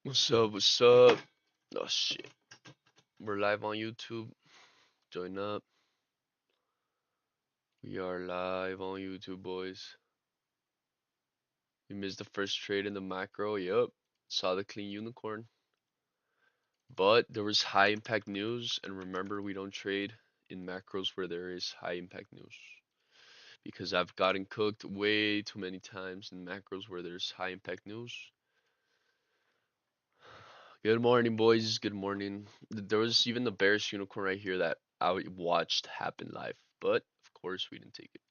What's up? What's up? Oh shit. We're live on YouTube. Join up. We are live on YouTube, boys. We missed the first trade in the macro. Yup. Saw the clean unicorn. But there was high impact news, and remember, we don't trade in macros where there is high impact news. Because I've gotten cooked way too many times in macros where there's high impact news. Good morning, boys. Good morning. There was even the bearish unicorn right here that I watched happen live, but of course we didn't take it.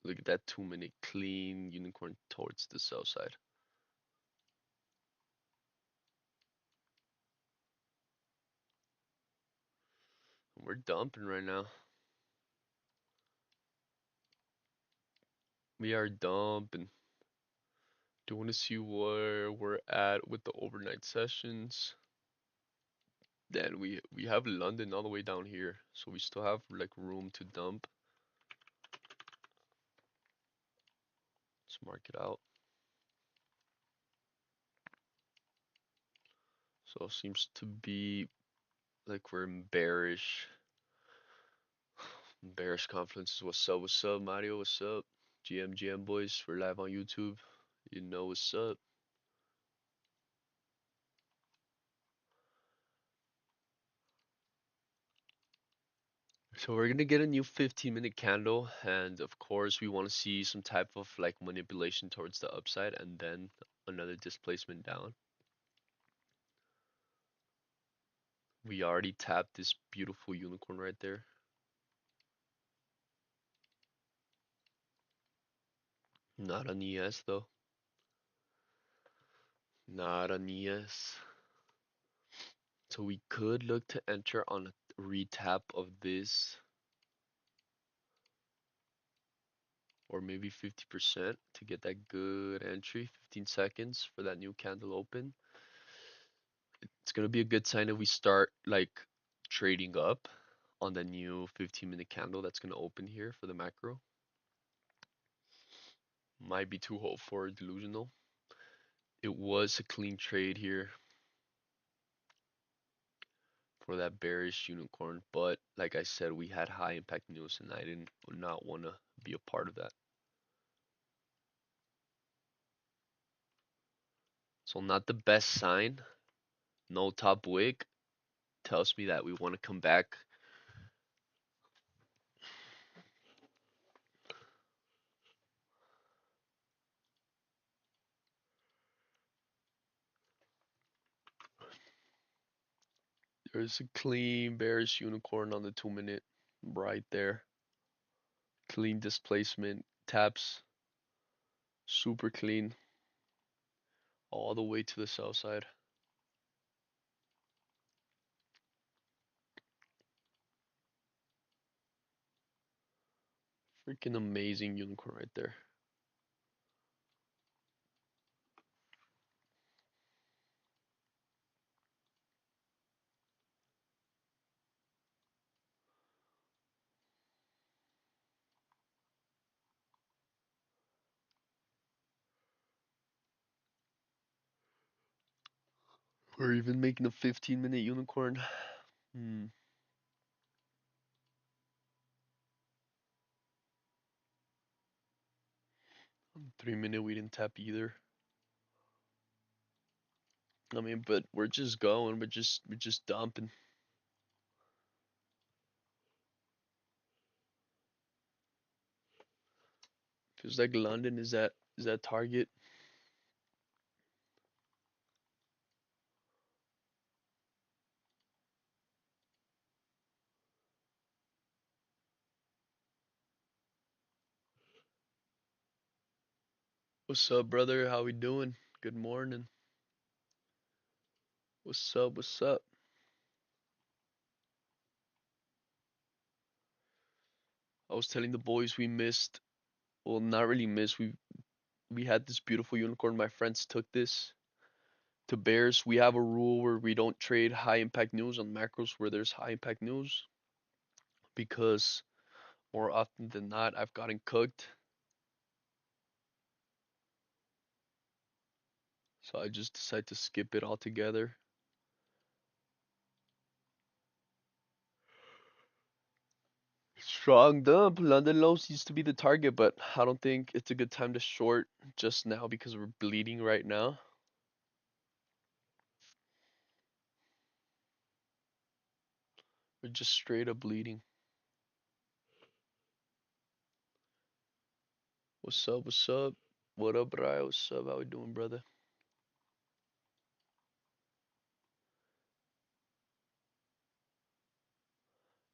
Look at that 2 minute clean unicorn towards the sell side. We're dumping right now. We are dumping. Do you want to see where we're at with the overnight sessions? Then we have London all the way down here, so we still have like room to dump. Let's mark it out. So it seems to be like we're in bearish conferences. What's up? What's up, Mario? What's up? GM boys, we're live on YouTube. You know what's up. So we're gonna get a new 15-minute candle, and of course we want to see some type of like manipulation towards the upside, and then another displacement down. We already tapped this beautiful unicorn right there. Not an ES though. Not an ES. So we could look to enter on a retap of this, or maybe 50% to get that good entry. 15 seconds for that new candle open. It's gonna be a good sign if we start like trading up on the new 15-minute candle that's gonna open here for the macro. Might be too hopeful or delusional. It was a clean trade here for that bearish unicorn, but like I said, we had high impact news and I didn't not want to be a part of that. So not the best sign. No top wick tells me that we want to come back. There's a clean bearish unicorn on the 2 minute right there. Clean displacement, taps, super clean, all the way to the south side. Freaking amazing unicorn right there. We're even making a 15-minute unicorn. 3 minute we didn't tap either. I mean, but we're just going. We're just dumping. Feels like London is that target. What's up, brother? How we doing? Good morning. What's up? What's up? I was telling the boys we missed. Well, not really missed. We had this beautiful unicorn. My friends took this to bears. We have a rule where we don't trade high impact news on macros where there's high impact news because more often than not I've gotten cooked So I just decided to skip it altogether. Strong dump. London lows used to be the target, but I don't think it's a good time to short just now because we're bleeding right now. We're just straight up bleeding. What's up? What's up? What up, Brian? What's up? How we doing, brother?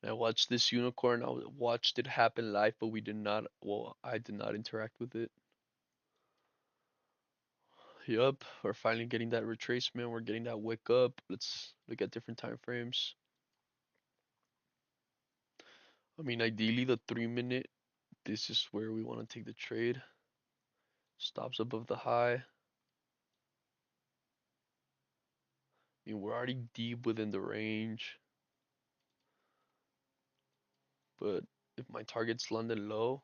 I watched this unicorn. I watched it happen live, but we did not. Well, I did not interact with it. Yup, we're finally getting that retracement. We're getting that wick up. Let's look at different time frames. I mean, ideally, the 3 minute. This is where we want to take the trade. Stops above the high. I mean, we're already deep within the range, but if my target's London low,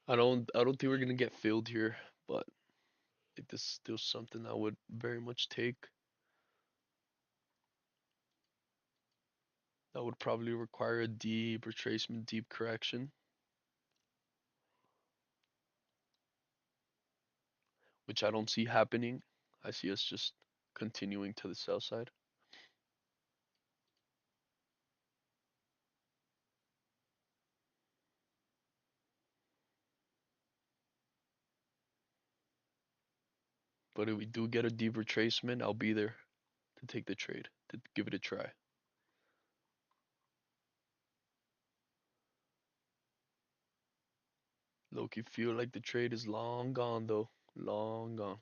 I don't think we're gonna get filled here, but like, this is still something I would very much take. That would probably require a deep retracement, deep correction, which I don't see happening. I see us just continuing to the sell side. But if we do get a deep retracement, I'll be there to take the trade, to give it a try. Loki feel like the trade is long gone though. Long gone.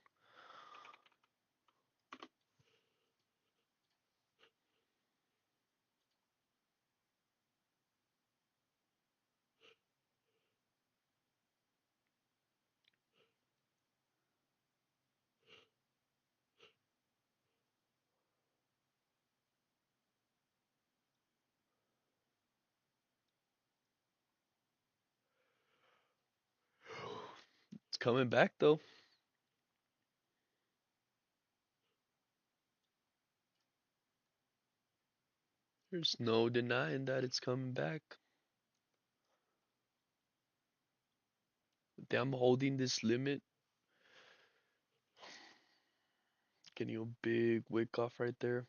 It's coming back though. There's no denying that it's coming back. I'm holding this limit. Getting you a big wick off right there.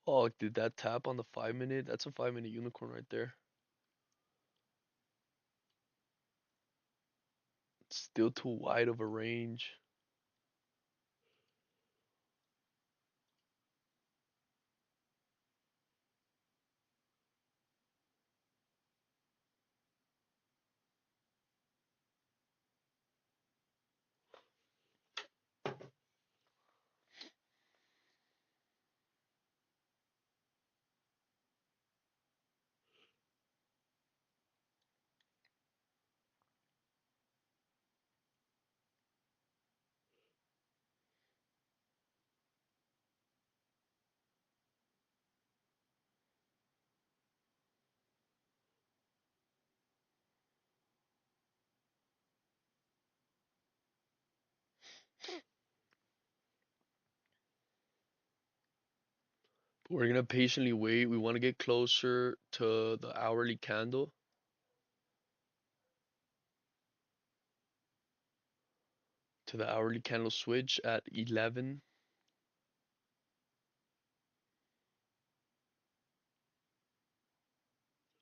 Oh, did that tap on the 5 minute? That's a 5 minute unicorn right there. It's still too wide of a range. We're gonna patiently wait. We want to get closer to the hourly candle. To the hourly candle switch at 11.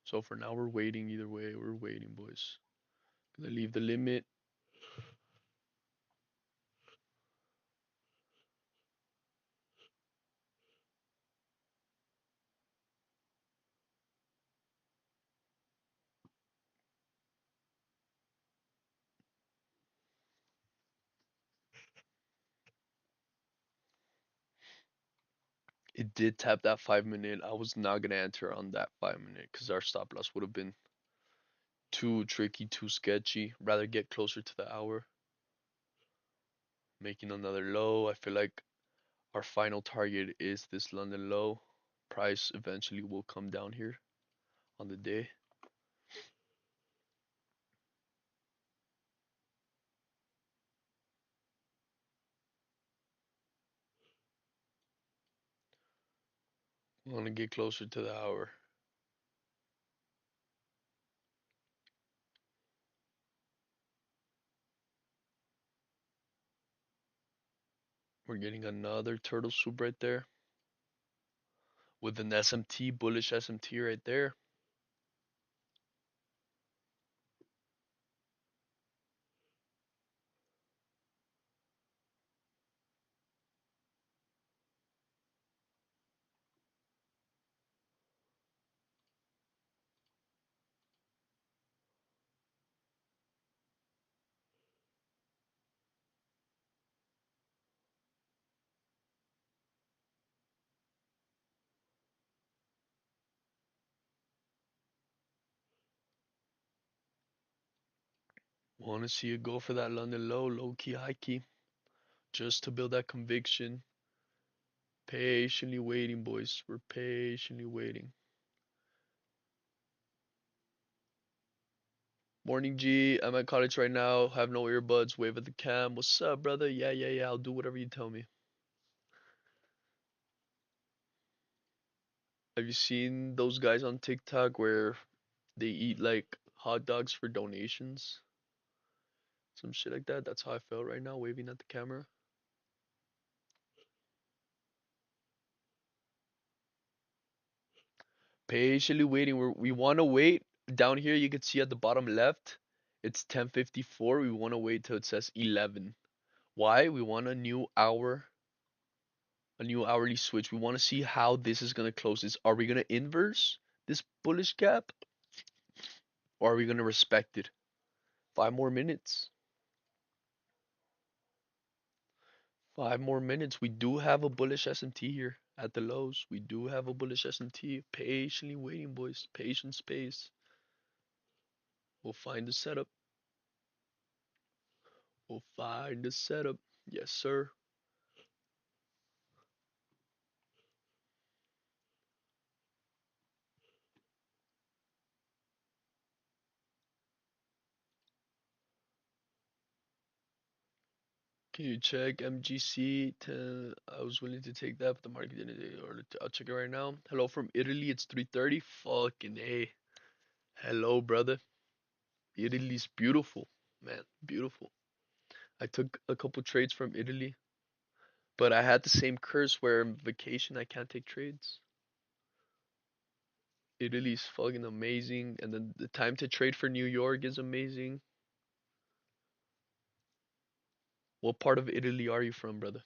So for now, we're waiting either way. We're waiting, boys. Gonna leave the limit. It did tap that 5 minute. I was not gonna enter on that 5 minute because our stop loss would have been too tricky, too sketchy. Rather get closer to the hour. making another low. I feel like our final target is this London low. Price eventually will come down here on the day. We want to get closer to the hour. We're getting another turtle soup right there with an SMT, bullish SMT right there. Want to see it go for that London low, low key, high key, just to build that conviction. Patiently waiting, boys. We're patiently waiting. Morning, G. I'm at college right now. Have no earbuds. Wave at the cam. What's up, brother? Yeah, yeah, yeah. I'll do whatever you tell me. Have you seen those guys on TikTok where they eat like hot dogs for donations? Some shit like that. That's how I felt right now, waving at the camera. Patiently waiting. We want to wait. Down here, you can see at the bottom left, it's 10:54. We want to wait till it says 11. Why? We want a new hourly switch. We want to see how this is gonna close this. Are we gonna inverse this bullish gap, or are we gonna respect it? 5 more minutes. 5 more minutes. We do have a bullish S&T here at the lows. We do have a bullish S&T. Patiently waiting, boys. Patient space. We'll find the setup. We'll find the setup. Yes, sir. Can you check MGC 10? I was willing to take that, but the market didn't. I'll check it right now. Hello from Italy. It's 3:30. Fucking A. Hello, brother. Italy's beautiful, man. Beautiful. I took a couple trades from Italy, but I had the same curse where on vacation I can't take trades. Italy's fucking amazing, and then the time to trade for New York is amazing. What part of Italy are you from, brother?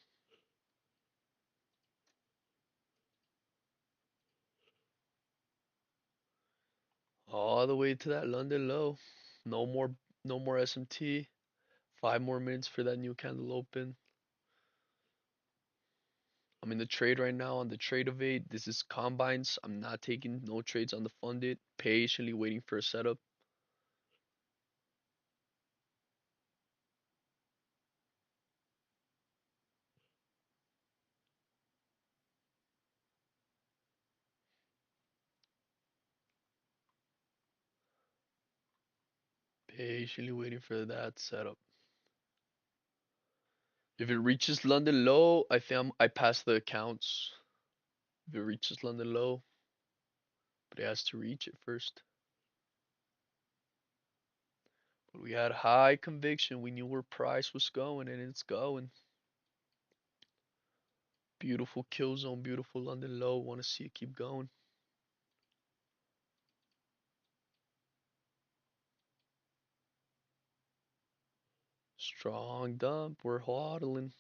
All the way to that London low. No more, no more SMT. 5 more minutes for that new candle open. I'm in the trade right now on the trade of eight. This is combines. I'm not taking no trades on the funded. Patiently waiting for a setup. Patiently waiting for that setup. If it reaches London low, I think I pass the accounts. If it reaches London low, but it has to reach it first. But we had high conviction. We knew where price was going, and it's going. Beautiful kill zone, beautiful London low. Want to see it keep going. Strong dump. We're hodling.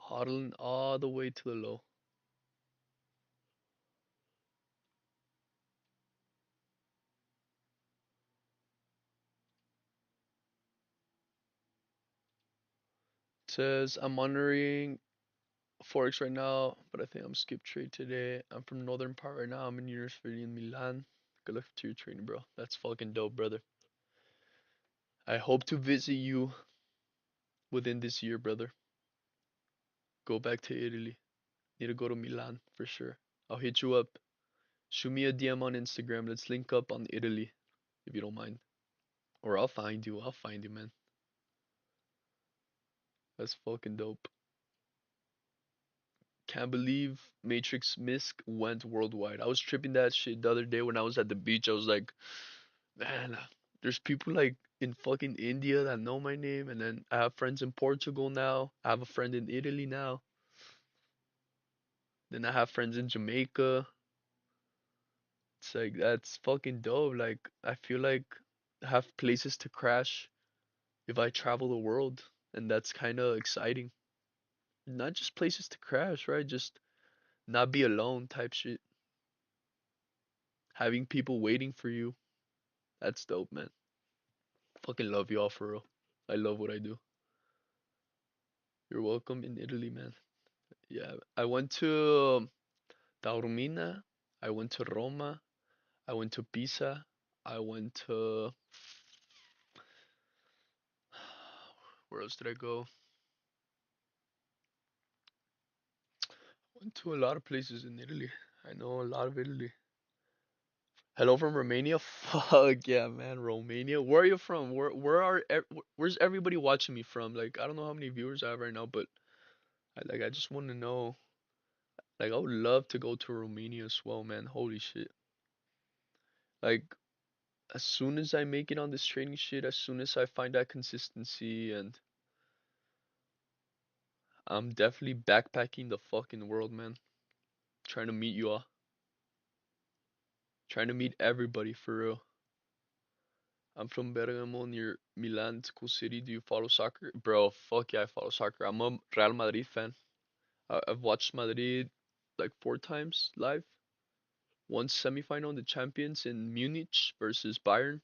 Hodling all the way to the low. It says I'm monitoring Forex right now, but I think I'm skip trade today. I'm from northern part right now. I'm in university in Milan. Good luck to your training, bro. That's fucking dope, brother. I hope to visit you within this year, brother. Go back to Italy. Need to go to Milan for sure. I'll hit you up. Shoot me a DM on Instagram. Let's link up on Italy if you don't mind. Or I'll find you. I'll find you, man. That's fucking dope. Can't believe Matrix Misk went worldwide. I was tripping that shit the other day when I was at the beach. I was like, man, there's people like in fucking India that know my name, and then I have friends in Portugal now. I have a friend in Italy now. Then I have friends in Jamaica. It's like that's fucking dope. Like I feel like I have places to crash if I travel the world, and that's kind of exciting. Not just places to crash, right? Just not be alone type shit. Having people waiting for you. That's dope, man. Fucking love y'all for real. I love what I do. You're welcome in Italy, man. Yeah, I went to Taormina. I went to Roma. I went to Pisa. I went to where else did I go? Went to a lot of places in Italy. I know a lot of Italy. Hello from Romania. Fuck yeah, man, Romania. Where are you from? Where's everybody watching me from? Like I don't know how many viewers I have right now, but I just want to know. Like I would love to go to Romania as well, man. Holy shit. Like as soon as I make it on this training shit, as soon as I find that consistency, and I'm definitely backpacking the fucking world, man. Trying to meet you all. Trying to meet everybody for real. I'm from Bergamo near Milan, it's a cool city. Do you follow soccer? Bro, fuck yeah, I follow soccer. I'm a Real Madrid fan. I've watched Madrid like 4 times live. One semifinal in the Champions in Munich versus Bayern.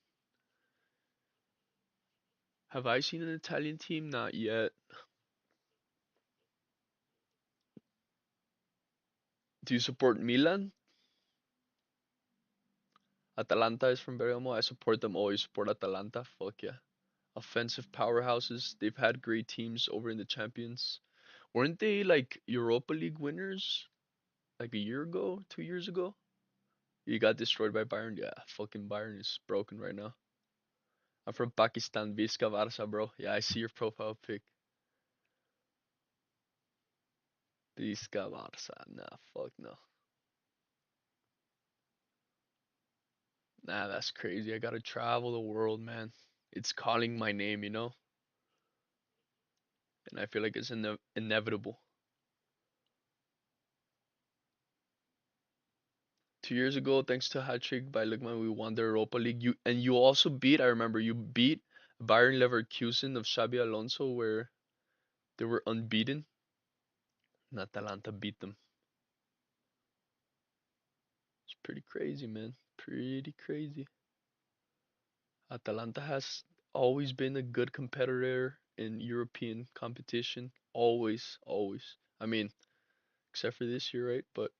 Have I seen an Italian team? Not yet. Do you support Milan? Atalanta is from Bergamo. I support them. Always support Atalanta. Fuck yeah. Offensive powerhouses. They've had great teams over in the Champions. Weren't they like Europa League winners like a year ago, 2 years ago? You got destroyed by Bayern. Yeah, fucking Bayern is broken right now. I'm from Pakistan. Visca Barca, bro. Yeah, I see your profile pic. Visca Barca. Nah, fuck no. Nah, that's crazy. I gotta travel the world, man. It's calling my name, you know? And I feel like it's inevitable. 2 years ago, thanks to a hat trick by Lukman, we won the Europa League. You also beat. I remember you beat Bayern Leverkusen of Xabi Alonso, where they were unbeaten. And Atalanta beat them. It's pretty crazy, man. Pretty crazy. Atalanta has always been a good competitor in European competition. Always, always. I mean, except for this year, right? But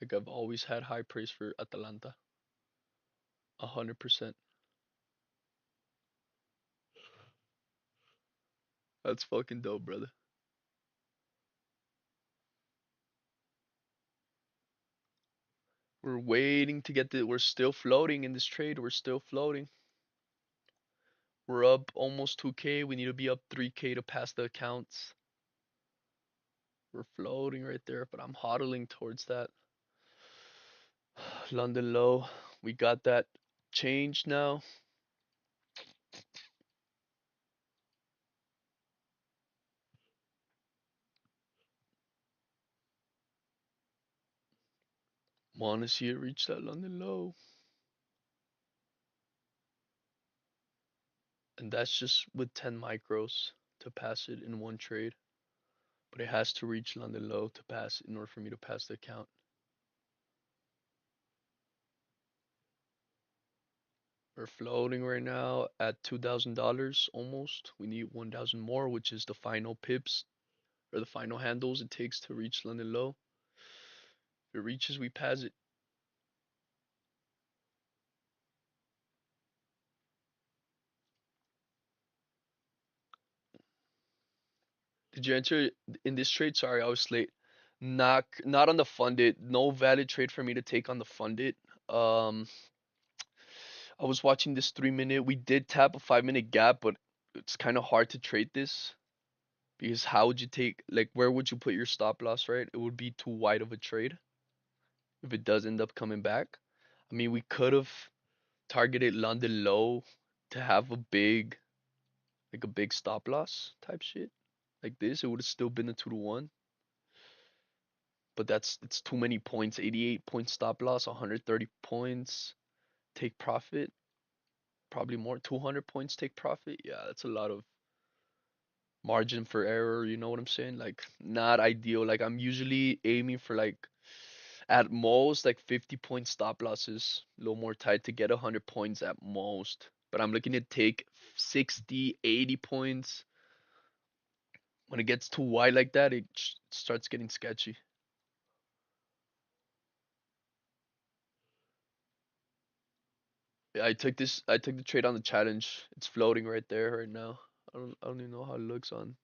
like I've always had high praise for Atalanta. 100%. That's fucking dope, brother. We're waiting to get the. We're still floating in this trade. We're still floating. We're up almost 2K. We need to be up 3K to pass the accounts. We're floating right there, but I'm hodling towards that. London low. We got that change now. Want to see it reach that London low. And that's just with 10 micros to pass it in one trade. But it has to reach London low to pass in order for me to pass the account. We're floating right now at $2,000 almost. We need 1,000 more, which is the final pips or the final handles it takes to reach London low. If it reaches, we pass it. Did you enter in this trade? Sorry, I was late. Not on the funded. No valid trade for me to take on the funded. Um, I was watching this 3 minute. We did tap a 5 minute gap, but it's kind of hard to trade this because how would you take like where would you put your stop loss, right? It would be too wide of a trade if it does end up coming back. I mean, we could have targeted London low to have a big like a big stop loss type shit like this. It would have still been a 2 to 1, but that's it's too many points. 88 point stop loss, 130 points take profit, probably more. 200 points take profit. Yeah, that's a lot of margin for error. You know what I'm saying? Like not ideal. Like I'm usually aiming for like at most like 50 point stop losses, a little more tight to get 100 points at most. But I'm looking to take 60, 80 points. When it gets too wide like that, it starts getting sketchy. Yeah, I took the trade on the challenge. It's floating right there right now. I don't even know how it looks on.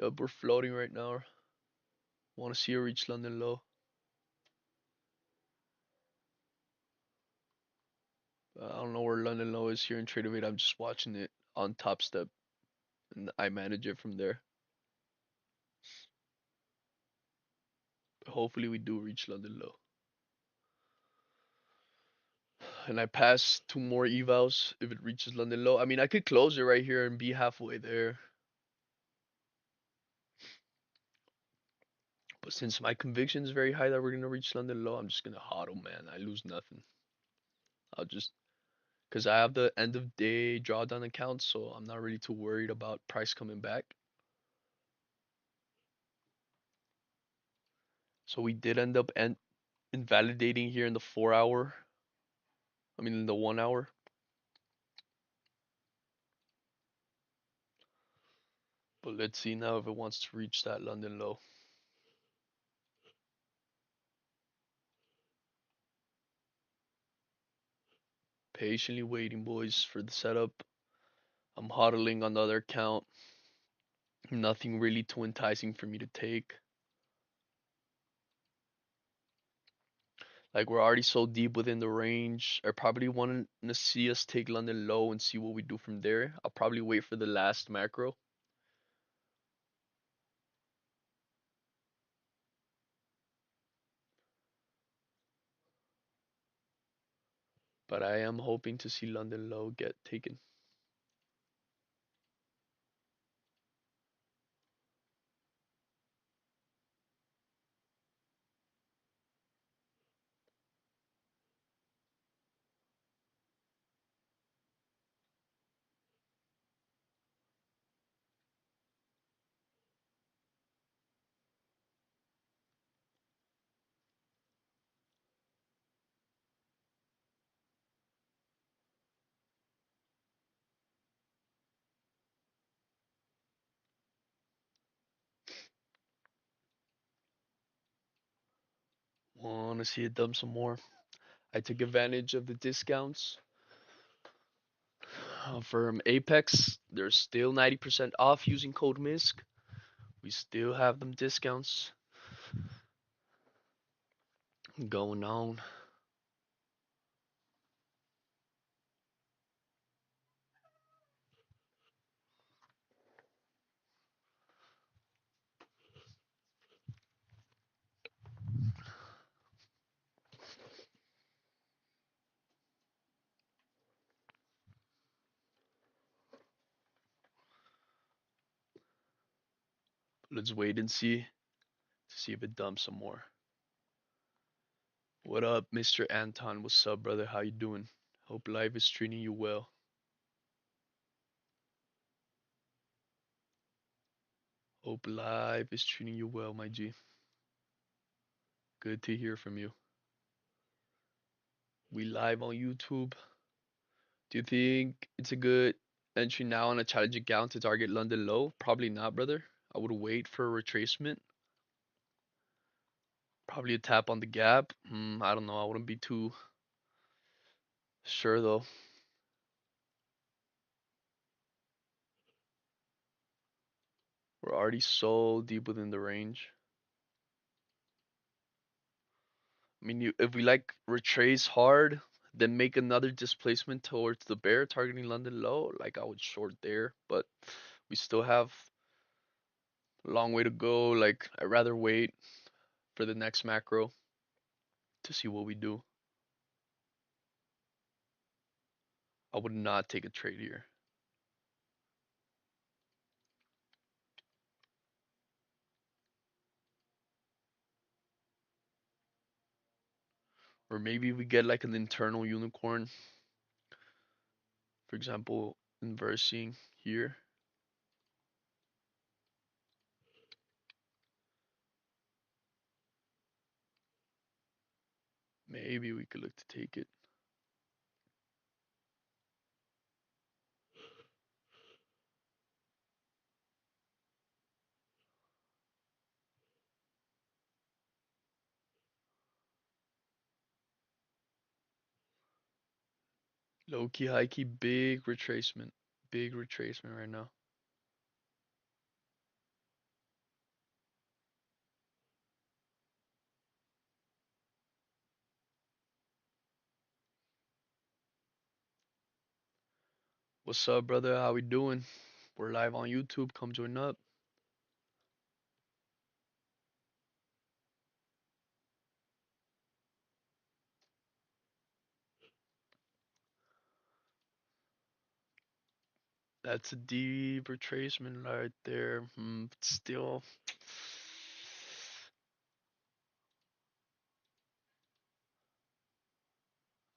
Yep, we're floating right now. Want to see her reach London low. I don't know where London low is here in Tradeovate. I'm just watching it on Top Step, and I manage it from there. Hopefully we do reach London low. And I pass two more evals if it reaches London low. I mean, I could close it right here and be halfway there. But since my conviction is very high that we're gonna reach London low, I'm just gonna hodl, man. I lose nothing. I'll just because I have the end of day drawdown account, so I'm not really too worried about price coming back. So we did end up invalidating here in the 4 hour. I mean, in the 1 hour. But let's see now if it wants to reach that London low. Patiently waiting, boys, for the setup. I'm hodling on the other account. Nothing really too enticing for me to take. Like we're already so deep within the range. I probably want to see us take London low and see what we do from there. I'll probably wait for the last macro. But I am hoping to see London low get taken. Want to see it dump some more. I took advantage of the discounts from Apex. They're still 90% off using code MISC. We still have them discounts going on. Let's wait and see to see if it dumps some more. What up, Mr. Anton? What's up, brother? How you doing? Hope life is treating you well. Hope life is treating you well, my G. Good to hear from you. We live on YouTube. Do you think it's a good entry now on a challenging account to target London low? Probably not, brother. I would wait for a retracement. Probably a tap on the gap. I don't know. I wouldn't be too sure though. We're already so deep within the range. I mean, if we like retrace hard, then make another displacement towards the bear, targeting London low, like I would short there, but we still have a long way to go. Like I'd rather wait for the next macro to see what we do. I would not take a trade here. Or maybe we get like an internal unicorn, for example, inversing here. Maybe we could look to take it. Low key, high key, big retracement. Big retracement right now. What's up, brother? How we doing? We're live on YouTube. Come join up. That's a deep retracement right there. Still,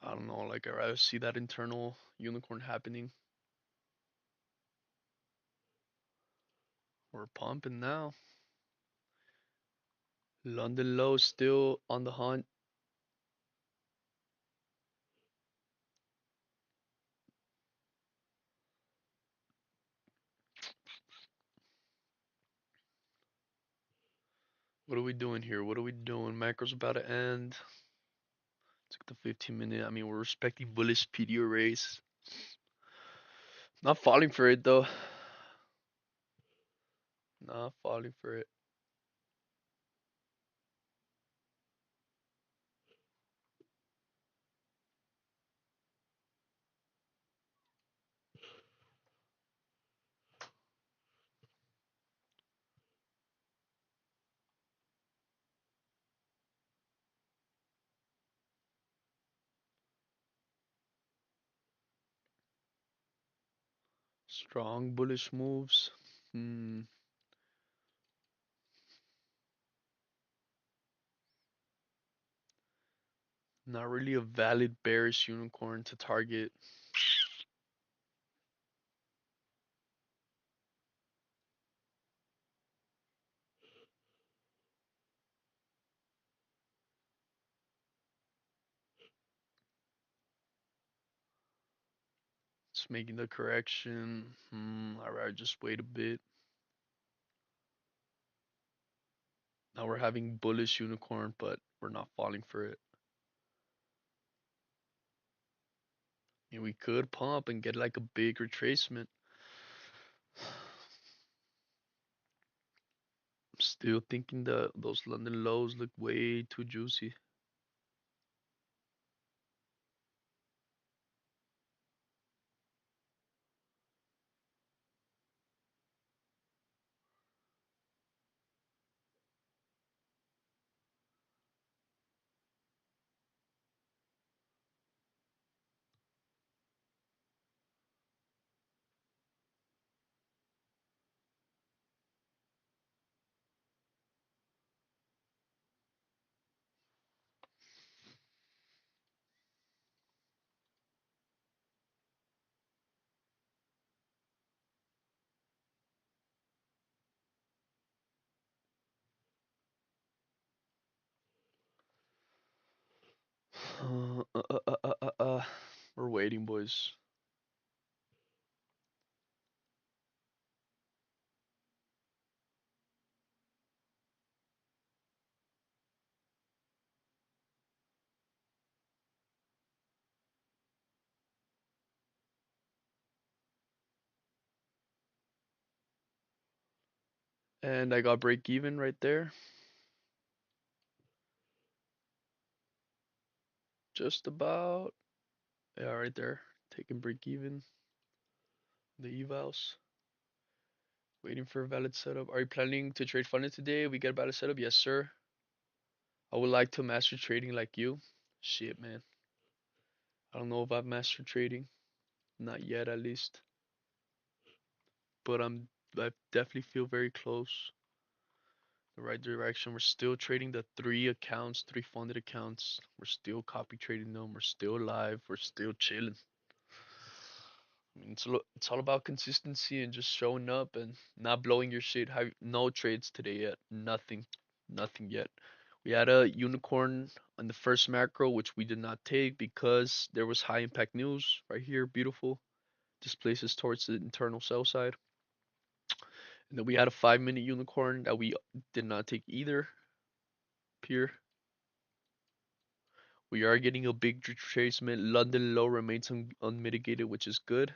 I don't know. Like, I rather see that internal unicorn happening. We're pumping now. London low still on the hunt. What are we doing here? What are we doing? Macro's about to end. Took the 15-minute. I mean, we're respecting bullish PDO race. Not falling for it though. Not falling for it. Strong bullish moves. Hmm. Not really a valid bearish unicorn to target. It's making the correction. I'd rather just wait a bit. Now we're having bullish unicorn, but we're not falling for it. And we could pump and get like a big retracement. I'm still thinking those London lows look way too juicy. Uh, uh, uh, uh, uh, uh. uh. We're waiting, boys. And I got break even right there. Just about. Yeah, right there. Taking break even. The evals. Waiting for a valid setup. Are you planning to trade funded today? We get a valid setup? Yes, sir. I would like to master trading like you. Shit, man. I don't know if I've mastered trading. Not yet, at least. But I definitely feel very close. The right direction. We're still trading the three accounts, three funded accounts. We're still copy trading them. We're still live. We're still chilling. I mean, it's all about consistency and just showing up and not blowing your shit. Have no trades today yet. Nothing. Nothing yet. We had a unicorn on the first macro, which we did not take because there was high impact news right here. Beautiful. Displaces towards the internal sell side. And then we had a 5 minute unicorn that we did not take either. Here. We are getting a big retracement. London low remains unmitigated, which is good.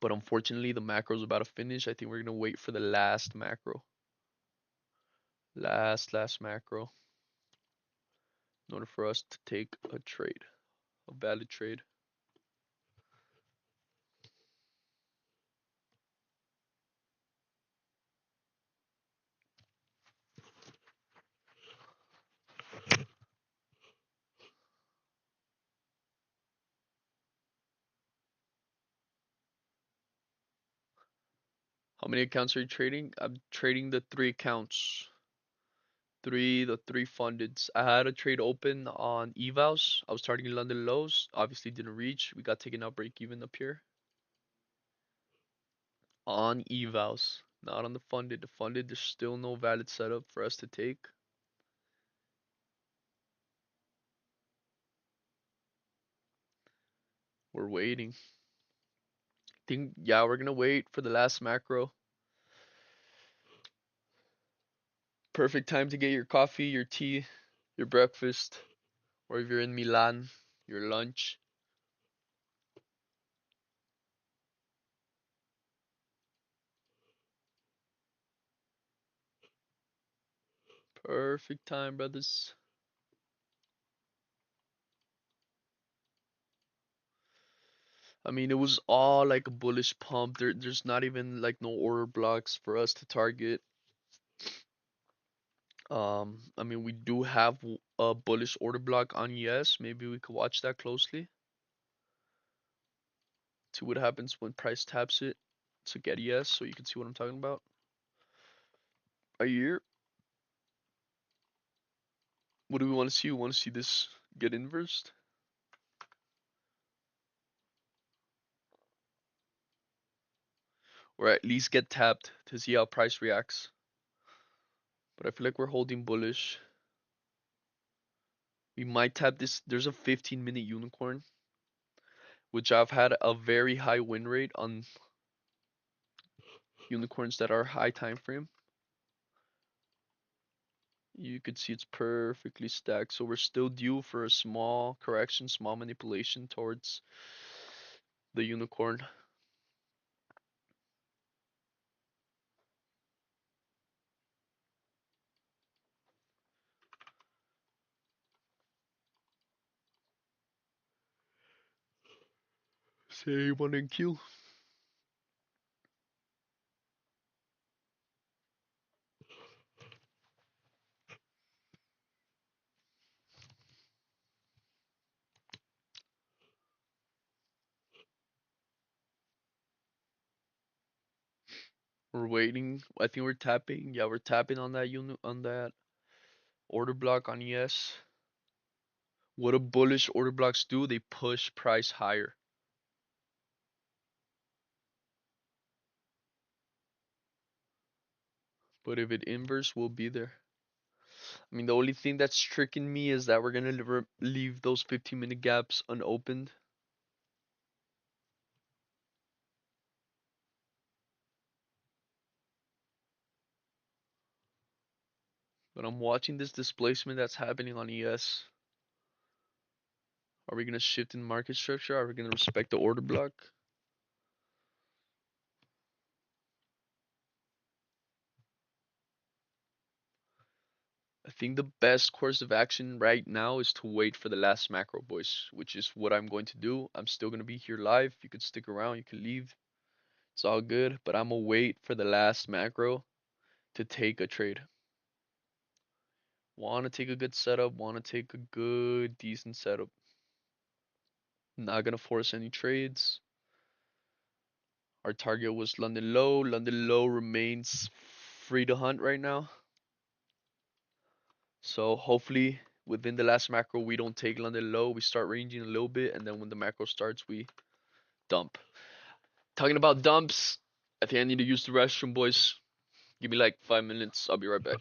But unfortunately, the macro is about to finish. I think we're going to wait for the last macro. Last macro. In order for us to take a trade. A valid trade. How many accounts are you trading? I'm trading the three accounts. The three fundeds. I had a trade open on evals. I was targeting London lows. Obviously didn't reach. We got taken out break even up here. On evals, not on the funded. The funded, there's still no valid setup for us to take. We're waiting. Think yeah, we're gonna wait for the last macro. Perfect time to get your coffee, your tea, your breakfast, or if you're in Milan, your lunch. Perfect time, brothers. I mean, it was all like a bullish pump. There's not even like no order blocks for us to target. I mean, we do have a bullish order block on yes. Maybe we could watch that closely. See what happens when price taps it to get yes, so you can see what I'm talking about. A year. What do we want to see? We want to see this get inversed, or at least get tapped to see how price reacts. But I feel like we're holding bullish. We might tap this. There's a 15-minute unicorn, which I've had a very high win rate on unicorns that are high time frame. You could see it's perfectly stacked. So we're still due for a small correction, small manipulation towards the unicorn. Say one and kill. We're waiting. I think we're tapping. Yeah, we're tapping on that unit on that order block on yes. What do bullish order blocks do? They push price higher. But if it inverse, we'll be there. I mean, the only thing that's tricking me is that we're gonna leave those 15-minute gaps unopened. But I'm watching this displacement that's happening on ES. Are we gonna shift in market structure? Are we gonna respect the order block? I think the best course of action right now is to wait for the last macro, boys, which is what I'm going to do. I'm still going to be here live. You could stick around, you can leave. It's all good, but I'm going to wait for the last macro to take a trade. Want to take a good setup, want to take a good, decent setup. Not going to force any trades. Our target was London low. London low remains free to hunt right now. So hopefully within the last macro we don't take London low. We start ranging a little bit, and then when the macro starts we dump. Talking about dumps, I think I need to use the restroom, boys. Give me like 5 minutes. I'll be right back.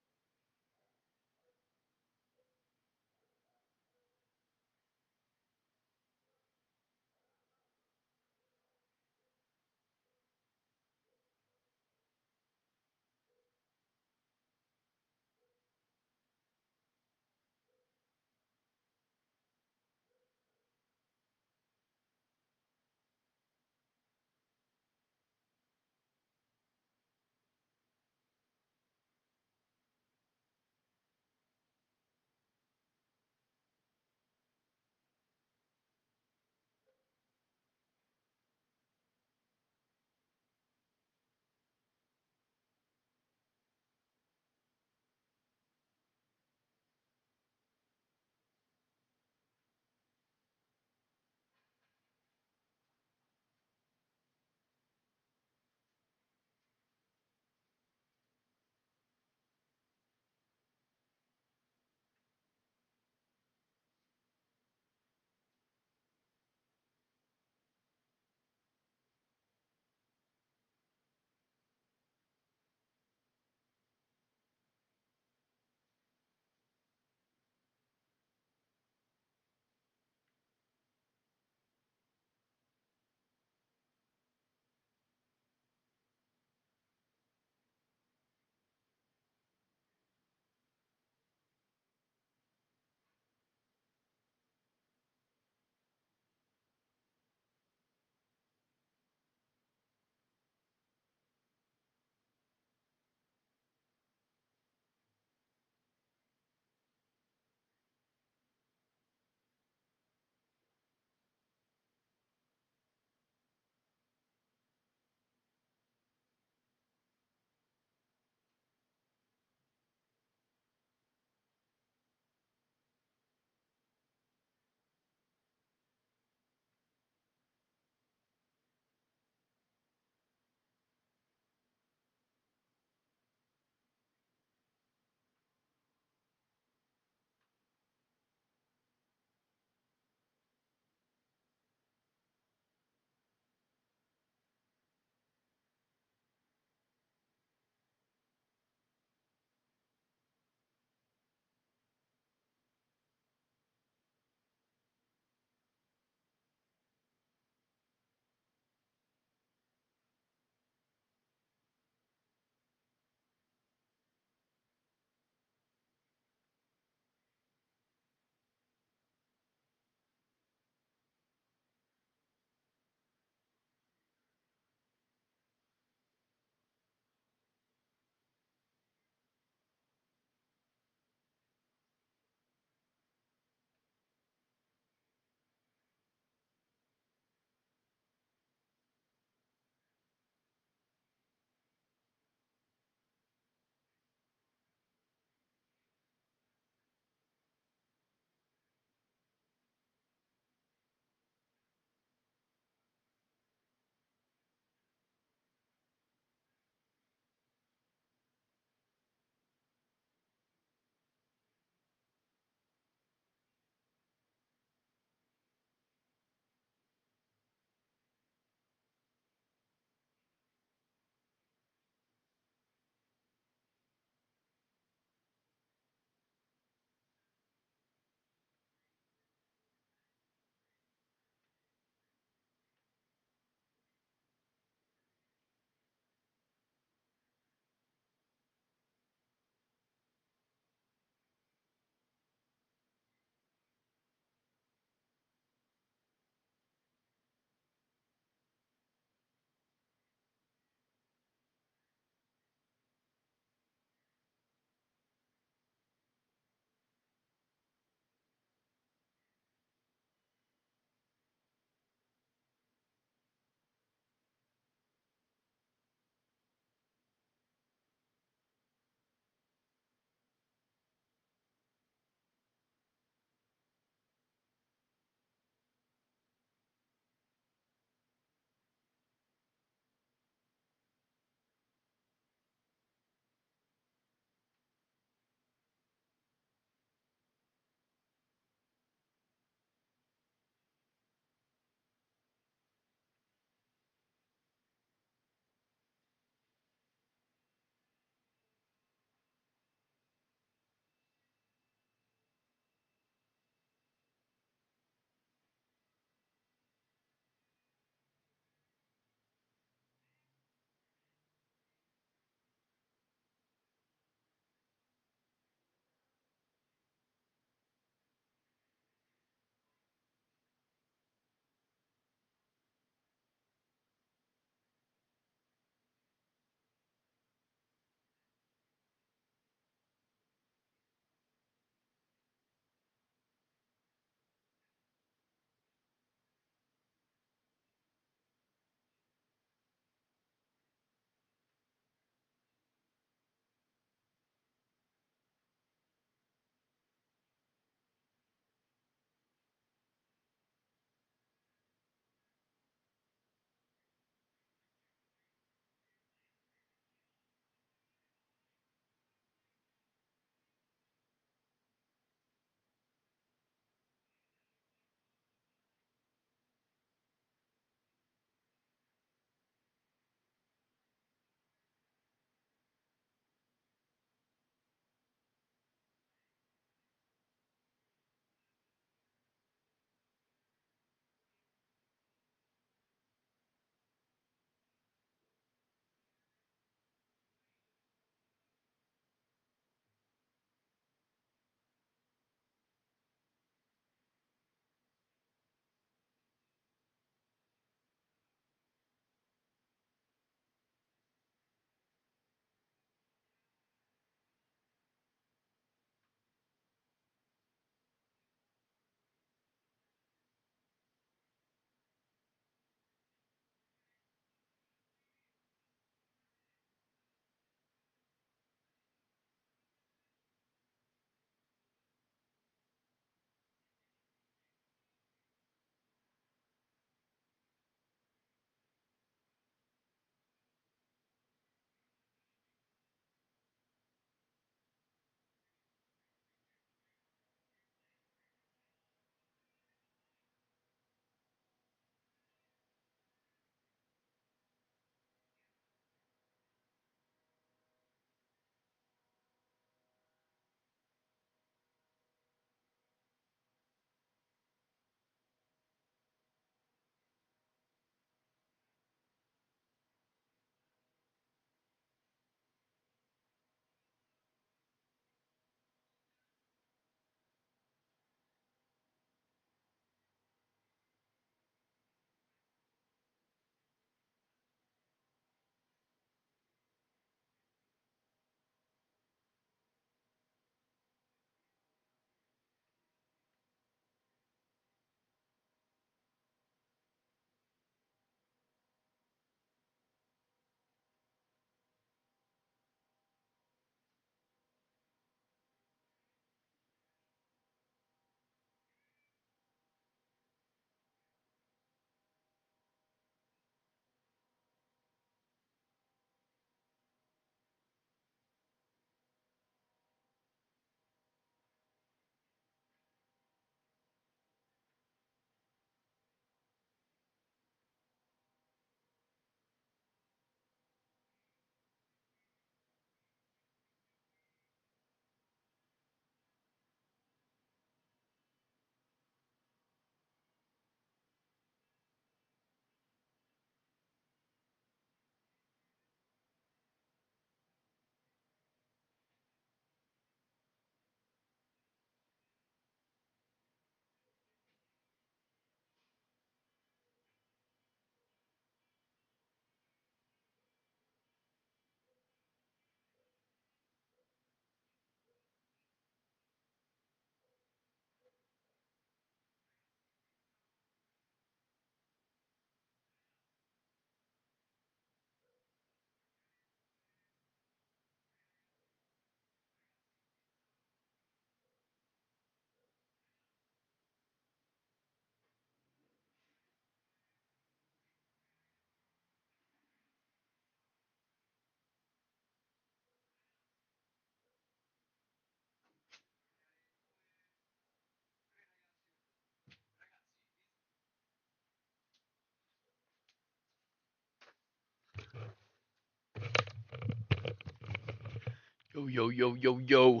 Yo, yo, yo, yo, yo.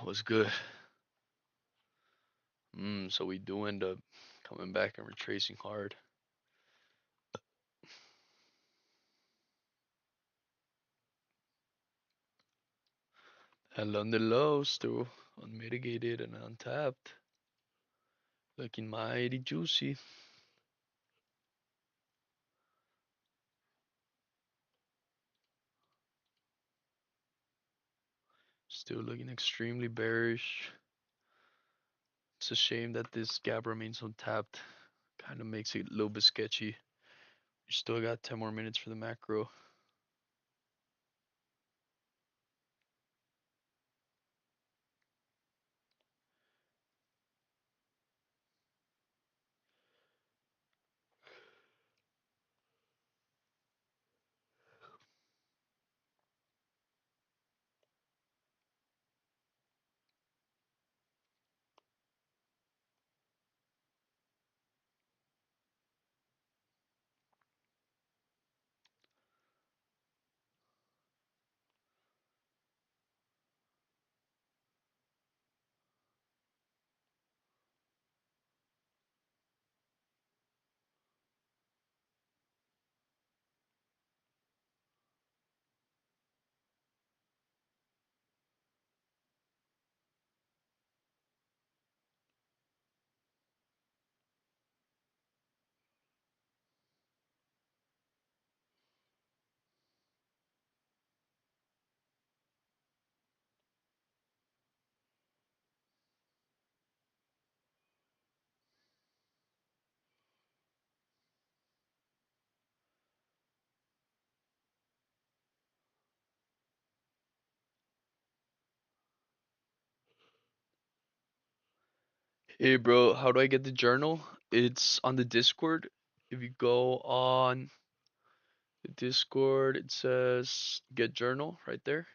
What's good? So we do end up coming back and retracing hard. And on the low, still unmitigated and untapped. Looking mighty juicy. Still looking extremely bearish. It's a shame that this gap remains untapped. Kind of makes it a little bit sketchy. We still got 10 more minutes for the macro. Hey, bro, how do I get the journal? It's on the Discord. If you go on the Discord, it says get journal right there.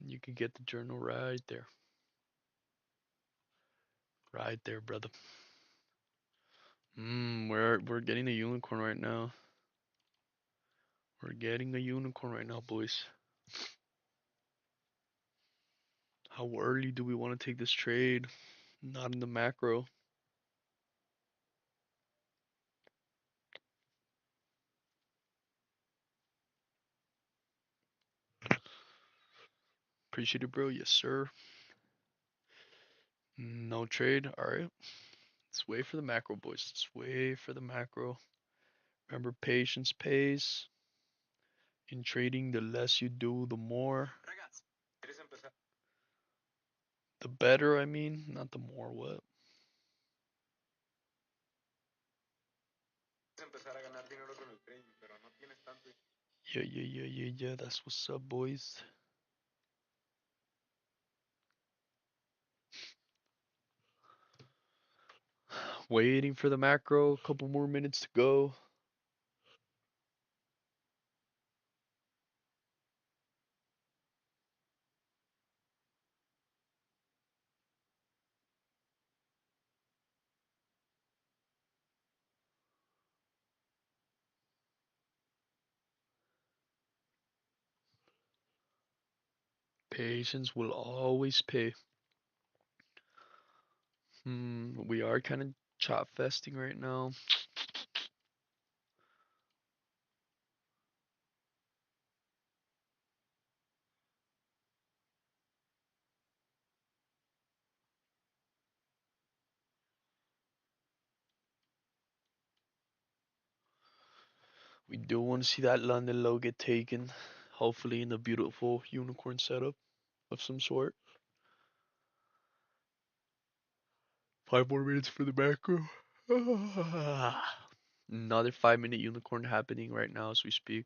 You can get the journal right there. Right there, brother. We're getting a unicorn right now. We're getting a unicorn right now, boys. How early do we want to take this trade? Not in the macro. Appreciate it, bro. Yes, sir. No trade. All right. Let's wait for the macro, boys. Let's wait for the macro. Remember, patience pays. In trading, the less you do, the more. The better, I mean, not the more. What? Yeah, yeah, yeah, yeah, yeah. That's what's up, boys. Waiting for the macro. A couple more minutes to go. Patience will always pay. We are kind of chop festing right now. We do want to see that London low get taken. Hopefully in a beautiful unicorn setup of some sort. 5 more minutes for the macro. Another 5 minute unicorn happening right now as we speak.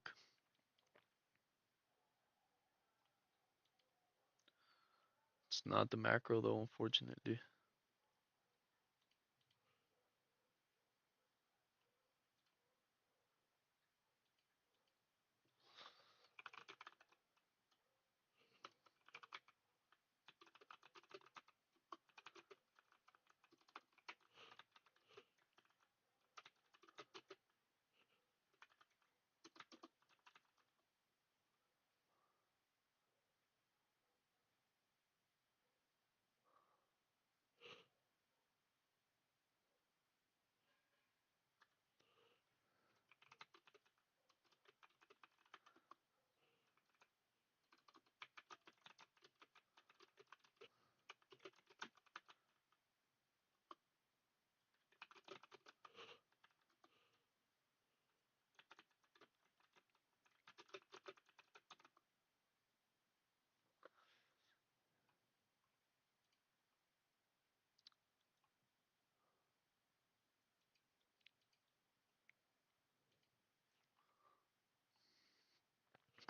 It's not the macro though, unfortunately.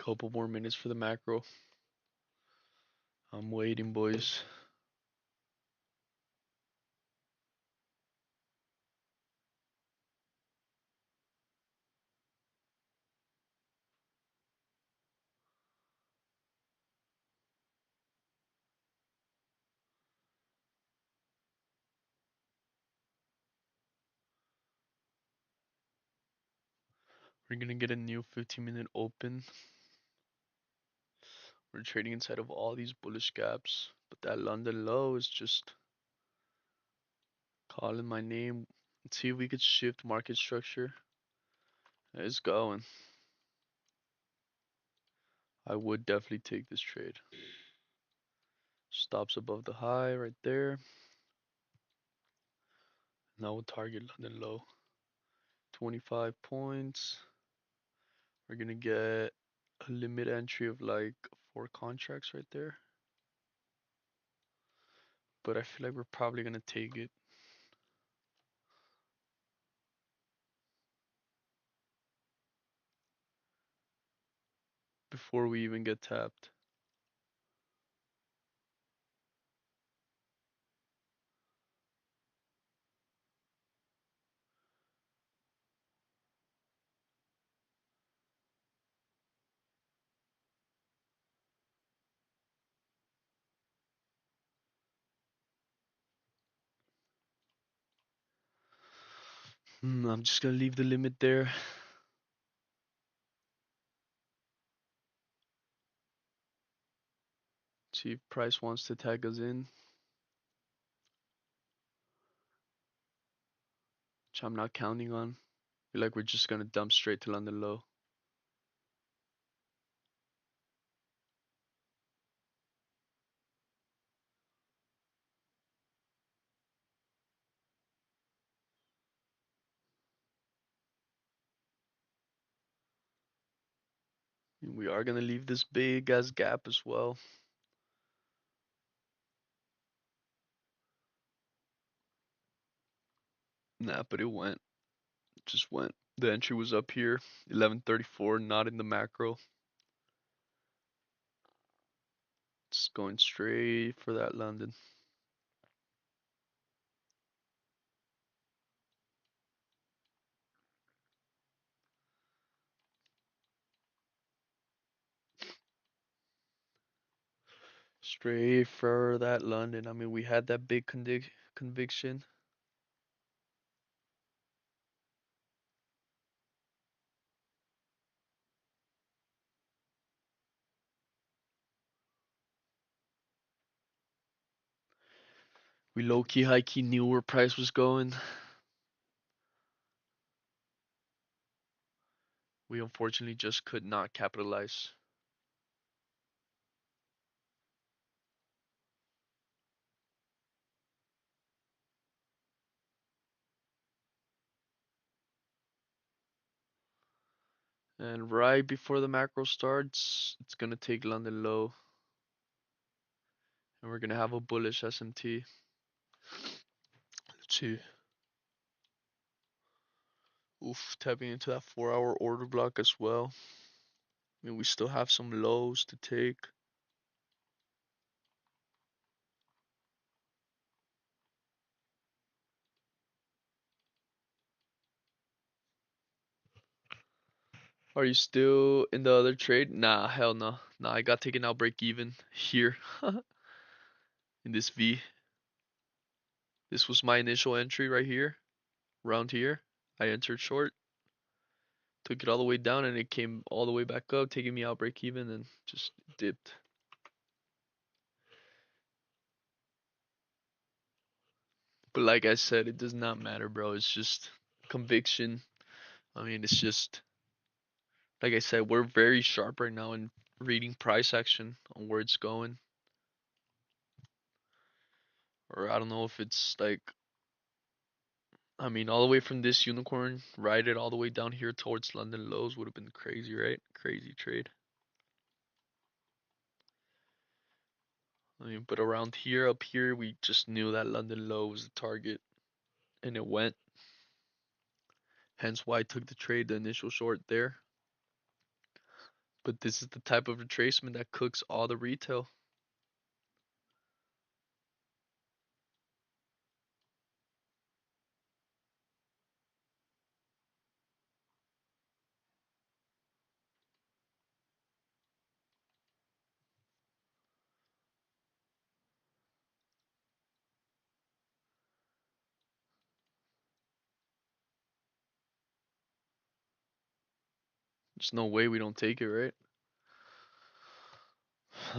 Couple more minutes for the macro. I'm waiting, boys. We're gonna get a new 15-minute open. We're trading inside of all these bullish gaps, but that London low is just calling my name. Let's see if we could shift market structure. It's going. I would definitely take this trade. Stops above the high right there. Now we'll target London low. 25 points. We're gonna get a limit entry of like 4 contracts right there. But I feel like we're probably gonna take it. Before we even get tapped. I'm just gonna leave the limit there. See if price wants to tag us in. Which I'm not counting on. Feel like we're just gonna dump straight to London low. And we are gonna leave this big ass gap as well. Nah, but it went. It just went. The entry was up here, 1134, not in the macro. It's going straight for that London. Straight for that London. I mean, we had that big conviction. We low key, high key knew where price was going. We unfortunately just could not capitalize. And right before the macro starts, it's gonna take London low. And we're gonna have a bullish SMT. Let's see. Oof, tapping into that 4 hour order block as well. I mean, we still have some lows to take. Are you still in the other trade? Nah, hell no. Nah, I got taken out break even here in this V. This was my initial entry right here, around here. I entered short, took it all the way down, and it came all the way back up, taking me out break even, and just dipped. But like I said, it does not matter, bro. It's just conviction. I mean, it's just like I said, we're very sharp right now in reading price action on where it's going. Or I don't know if it's like, I mean, all the way from this unicorn, ride it all the way down here towards London lows would have been crazy, right? Crazy trade. I mean, but around here, up here, we just knew that London low was the target, and it went. Hence why I took the trade, the initial short there. But this is the type of retracement that cooks all the retail. There's no way we don't take it, right?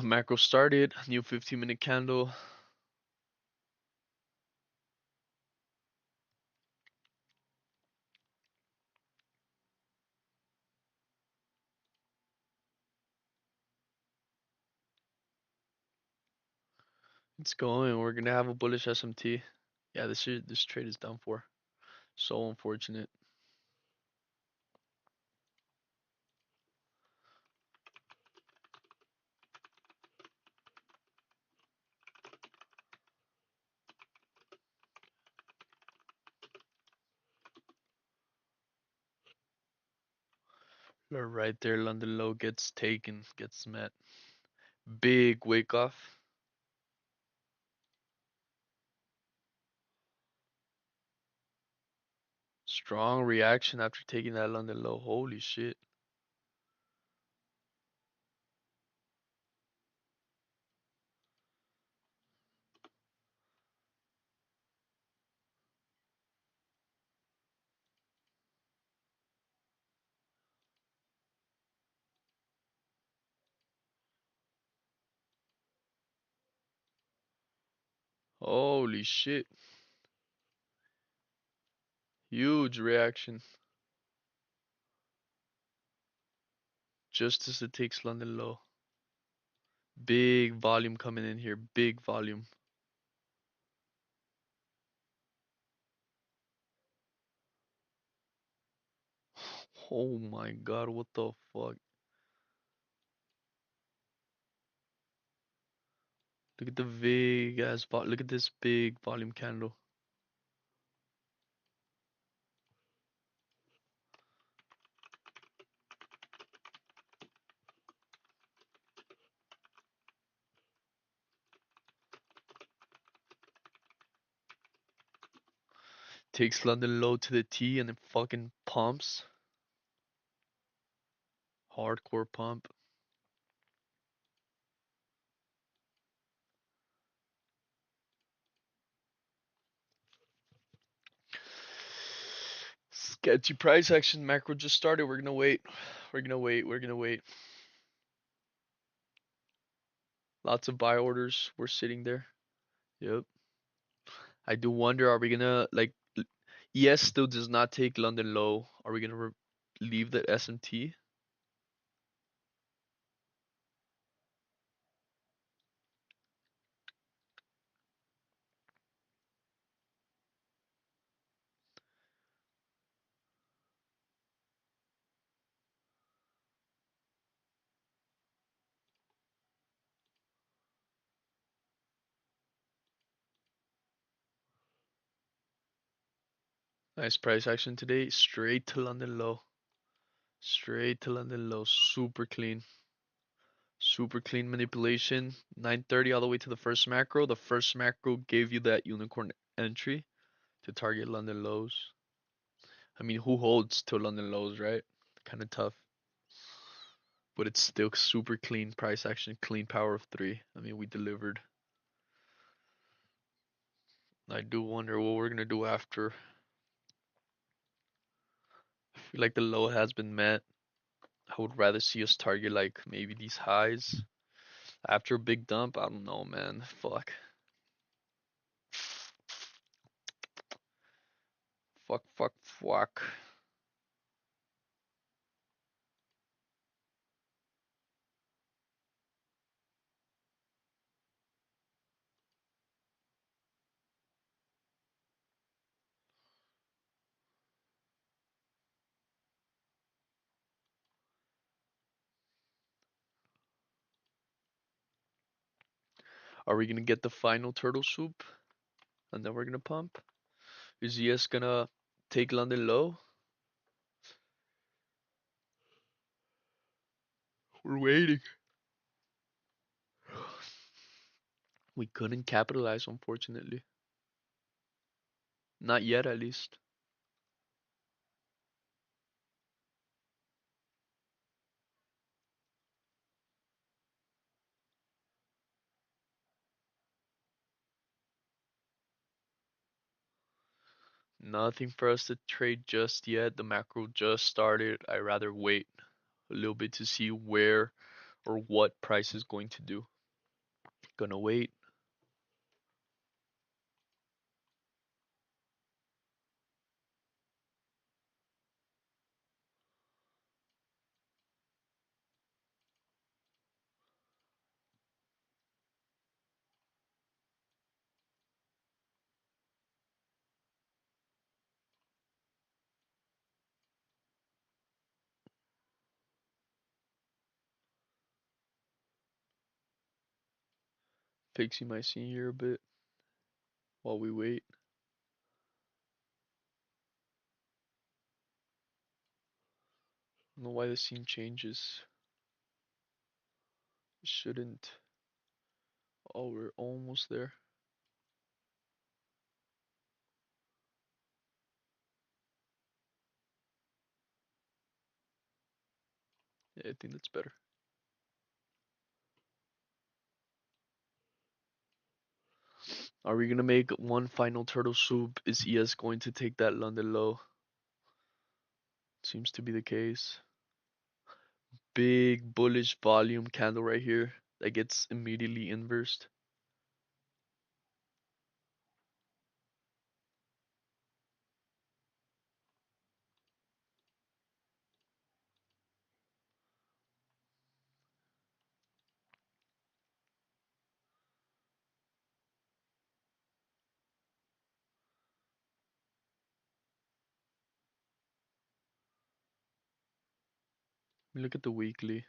Macro started, new 15-minute candle. It's going. We're gonna have a bullish SMT. Yeah, this trade is done for. So unfortunate. Right there, London low gets taken, gets met. Big wake off. Strong reaction after taking that London low. Holy shit. Holy shit. Huge reaction. Just as it takes London low. Big volume coming in here. Big volume. Oh my god, what the fuck? Look at the big ass look at this big volume candle. Takes London low to the T and then fucking pumps. Hardcore pump. Sketchy price action. Macro just started. We're gonna wait. We're gonna wait. We're gonna wait. Lots of buy orders. We're sitting there. Yep. I do wonder, are we gonna like? Yes, still does not take London low. Are we gonna leave the SMT? Nice price action today. Straight to London low. Straight to London low. Super clean. Super clean manipulation. 930 all the way to the first macro. The first macro gave you that unicorn entry to target London lows. I mean, who holds to London lows, right? Kind of tough. But it's still super clean price action, clean power of three. I mean, we delivered. I do wonder what we're gonna do after. I feel like the low has been met. I would rather see us target like maybe these highs. After a big dump, I don't know, man. Fuck. Fuck, fuck, fuck. Are we gonna get the final turtle soup? And then we're gonna pump? Is ES gonna take London low? We're waiting. We couldn't capitalize, unfortunately. Not yet, at least. Nothing for us to trade just yet. The macro just started. I rather wait a little bit to see where or what price is going to do. Gonna wait. Fixing my scene here a bit while we wait. I don't know why the scene changes. It shouldn't. Oh, we're almost there. Yeah, I think that's better. Are we gonna make one final turtle soup? Is ES going to take that London low? Seems to be the case. Big bullish volume candle right here that gets immediately inversed. Look at the weekly.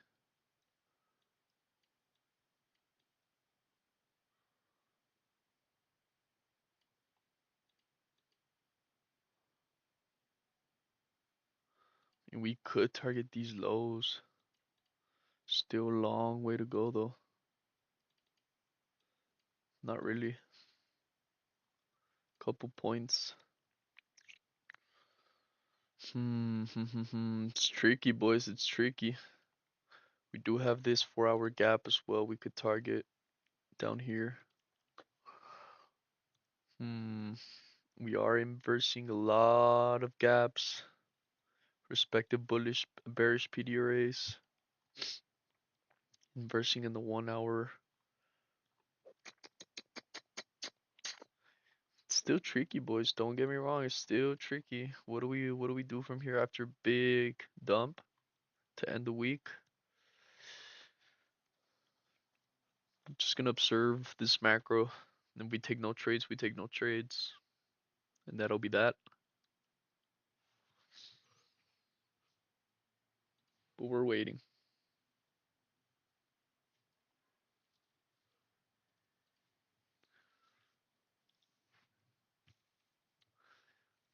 And we could target these lows. Still a long way to go though. Not really. Couple points. It's tricky, boys. It's tricky. We do have this 4 hour gap as well. We could target down here. We are inversing a lot of gaps. Respective bullish, bearish PDRAs. Inversing in the 1 hour. It's still tricky, boys. Don't get me wrong. It's still tricky. What do we do from here after big dump to end the week? I'm just gonna observe this macro. And we take no trades. We take no trades, and that'll be that. But we're waiting.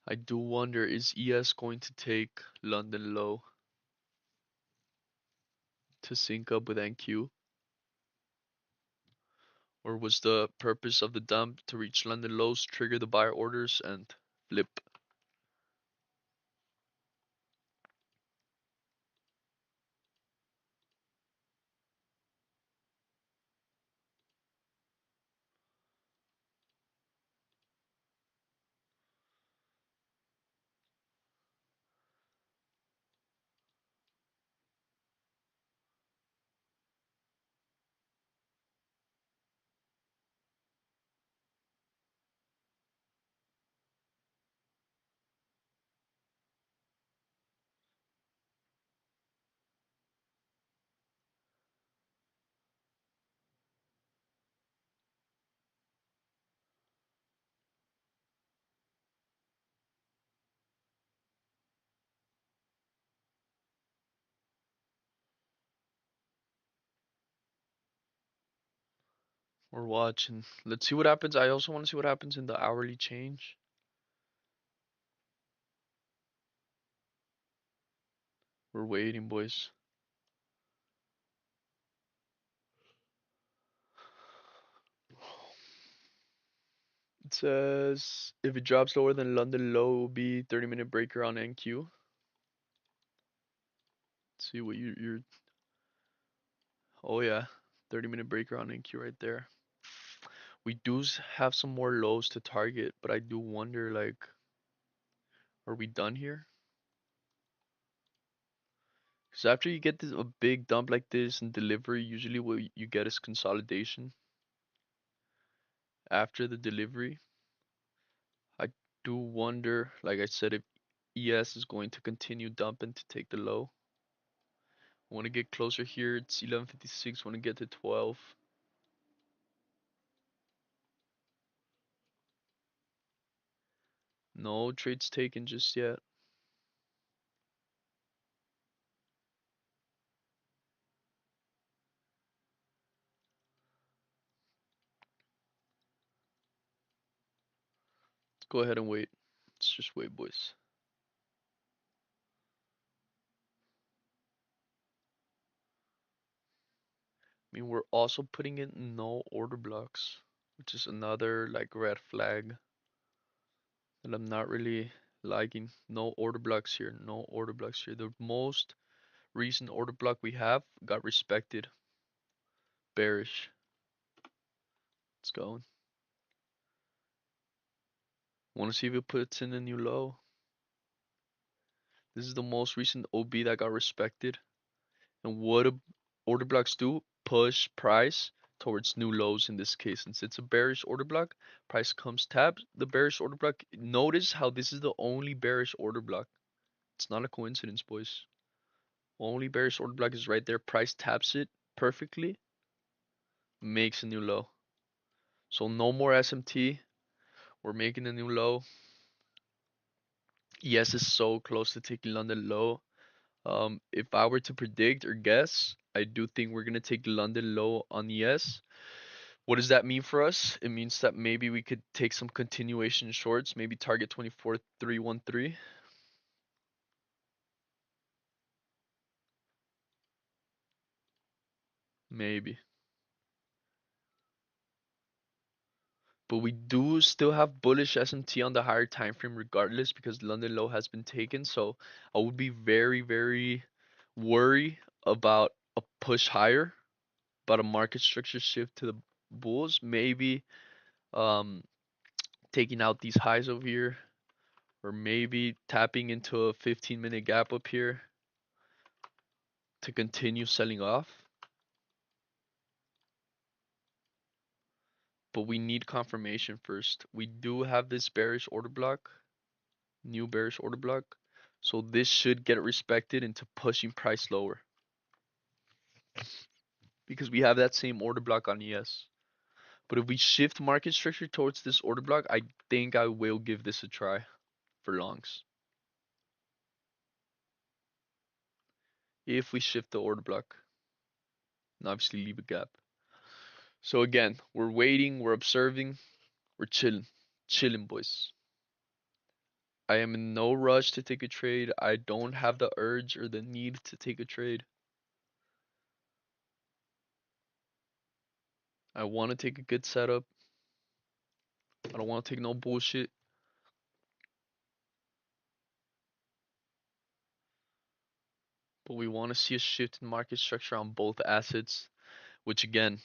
I do wonder, is ES going to take London low to sync up with NQ? Or was the purpose of the dump to reach London lows, trigger the buyer orders, and flip? We're watching. Let's see what happens. I also want to see what happens in the hourly change. We're waiting, boys. It says if it drops lower than London low, it will be 30-minute breaker on NQ. Let's see what you're. Oh yeah, 30-minute breaker on NQ right there. We do have some more lows to target, but I do wonder like, are we done here? Because after you get a big dump like this in delivery, usually what you get is consolidation. After the delivery, I do wonder, like I said, if ES is going to continue dumping to take the low. I want to get closer here. It's 11:56. Want to get to 12. No trades taken just yet. Let's go ahead and wait. Let's just wait, boys. I mean, we're also putting in no order blocks, which is another like red flag that I'm not really liking. No order blocks here. No order blocks here. The most recent order block we have got respected. Bearish. Let's go. Want to see if it puts in a new low. This is the most recent OB that got respected. And what do order blocks do? Push price towards new lows in this case. Since it's a bearish order block, price comes tapped. The bearish order block. Notice how this is the only bearish order block. It's not a coincidence, boys. Only bearish order block is right there. Price taps it perfectly, makes a new low. So no more SMT. We're making a new low. Yes, it's so close to taking London low. If I were to predict or guess, I do think we're gonna take London low on ES. What does that mean for us? It means that maybe we could take some continuation shorts, maybe target 24,313. Maybe. But we do still have bullish SMT on the higher time frame regardless because London low has been taken. So I would be very, very worried about a push higher, about a market structure shift to the bulls. Maybe um taking out these highs over here, or maybe tapping into a 15-minute gap up here to continue selling off. But we need confirmation first. We do have this bearish order block, new bearish order block. So this should get respected into pushing price lower because we have that same order block on ES. But if we shift market structure towards this order block, I think I will give this a try for longs. If we shift the order block, and obviously leave a gap. So again, we're waiting, we're observing, we're chilling. Chilling, boys. I am in no rush to take a trade. I don't have the urge or the need to take a trade. I want to take a good setup. I don't want to take no bullshit. But we want to see a shift in market structure on both assets, which again,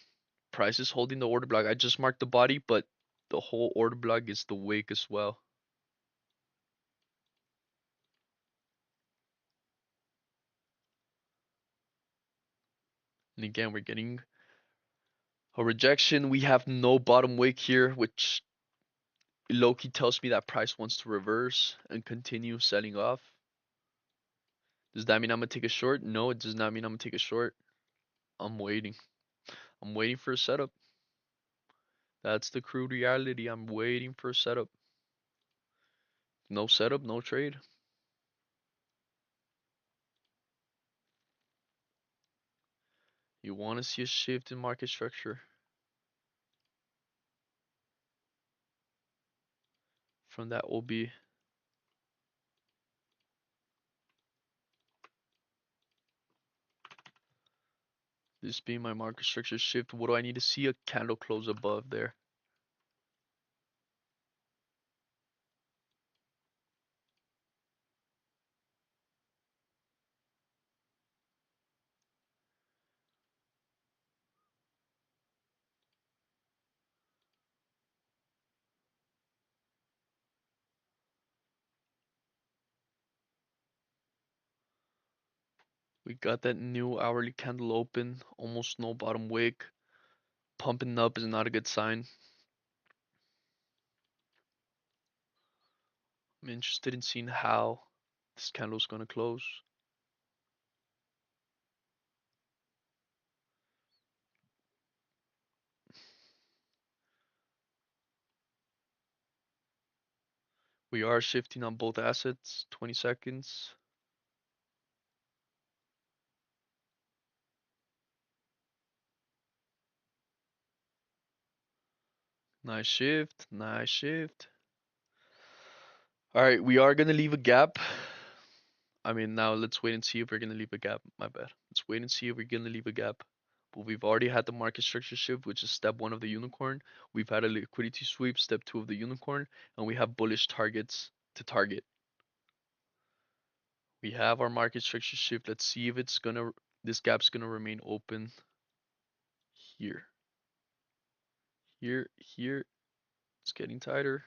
price is holding the order block. I just marked the body, but the whole order block is the wick as well. And again, we're getting a rejection. We have no bottom wick here, which Loki tells me that price wants to reverse and continue selling off. Does that mean I'm gonna take a short? No, it does not mean I'm gonna take a short. I'm waiting. I'm waiting for a setup. That's the crude reality. I'm waiting for a setup. No setup, no trade. You want to see a shift in market structure from that OB. This being my market structure shift, what do I need to see? A candle close above there. We got that new hourly candle open, almost no bottom wick. Pumping up is not a good sign. I'm interested in seeing how this candle's gonna close. We are shifting on both assets, 20 seconds. Nice shift, nice shift. All right, we are gonna leave a gap. I mean, now let's wait and see if we're gonna leave a gap. My bad. Let's wait and see if we're gonna leave a gap. But we've already had the market structure shift, which is step one of the unicorn. We've had a liquidity sweep, step two of the unicorn, and we have bullish targets to target. We have our market structure shift. Let's see if this gap's gonna remain open here. Here. It's getting tighter.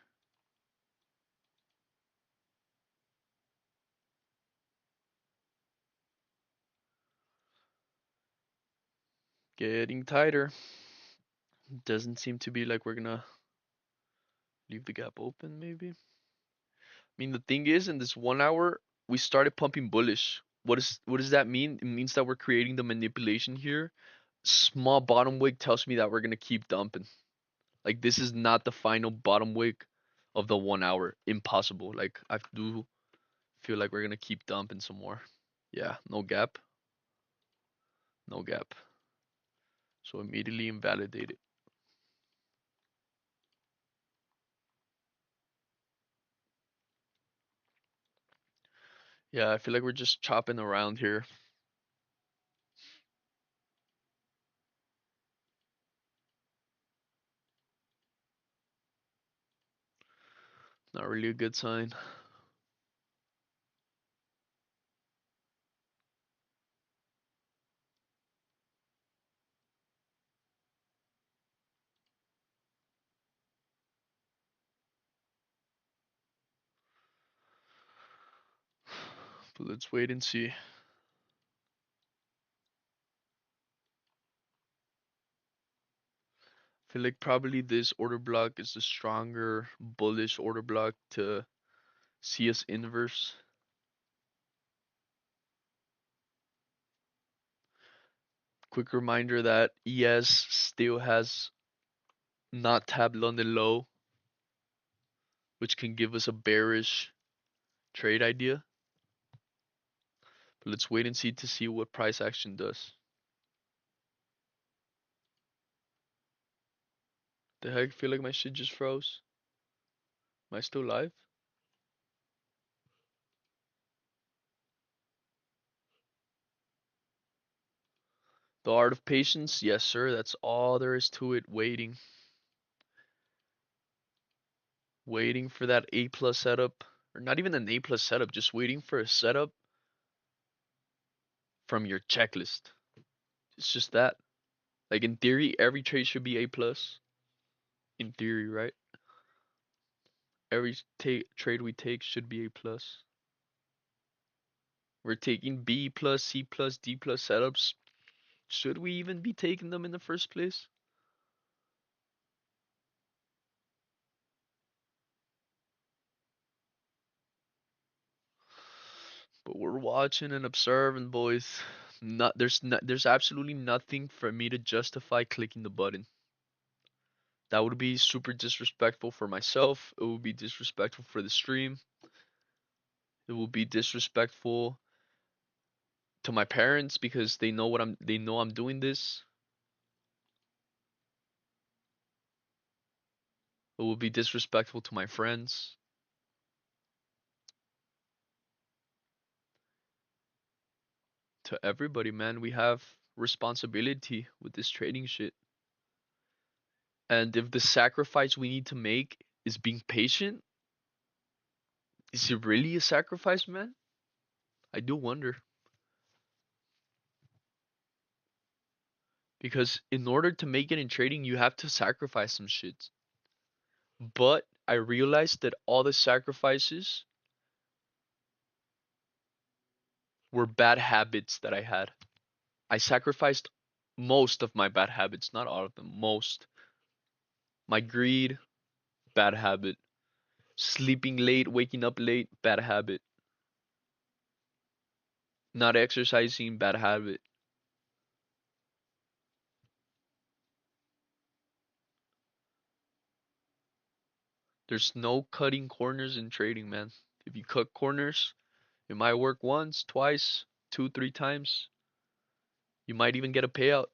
Getting tighter. Doesn't seem to be like we're gonna leave the gap open, maybe. I mean, the thing is, in this 1 hour, we started pumping bullish. What does that mean? It means that we're creating the manipulation here. Small bottom wick tells me that we're gonna keep dumping. Like this is not the final bottom wick of the 1 hour. Impossible. Like I do feel like we're gonna keep dumping some more. Yeah, no gap, no gap. So immediately invalidate it. Yeah, I feel like we're just chopping around here. Not really a good sign. But let's wait and see. I feel like probably this order block is the stronger bullish order block to see us inverse. Quick reminder that ES still has not tapped London low, which can give us a bearish trade idea. But let's wait and see to see what price action does. The heck, I feel like my shit just froze. Am I still live? The art of patience, yes sir, that's all there is to it. Waiting for that A plus setup, or not even an A plus setup, just waiting for a setup from your checklist. It's just that. Like in theory, every trade should be A plus. In theory, right? Every trade we take should be A plus. We're taking B plus, C plus, D plus setups. Should we even be taking them in the first place? But we're watching and observing, boys. There's absolutely nothing for me to justify clicking the button. That would be super disrespectful for myself. It would be disrespectful for the stream. It will be disrespectful to my parents because they know I'm doing this. It will be disrespectful to my friends, to everybody, man. We have responsibility with this trading shit. And if the sacrifice we need to make is being patient, is it really a sacrifice, man? I do wonder. Because in order to make it in trading, you have to sacrifice some shit. But I realized that all the sacrifices were bad habits that I had. I sacrificed most of my bad habits, not all of them, most. My greed, bad habit. Sleeping late, waking up late, bad habit. Not exercising, bad habit. There's no cutting corners in trading, man. If you cut corners, it might work once, twice, two, three times. You might even get a payout.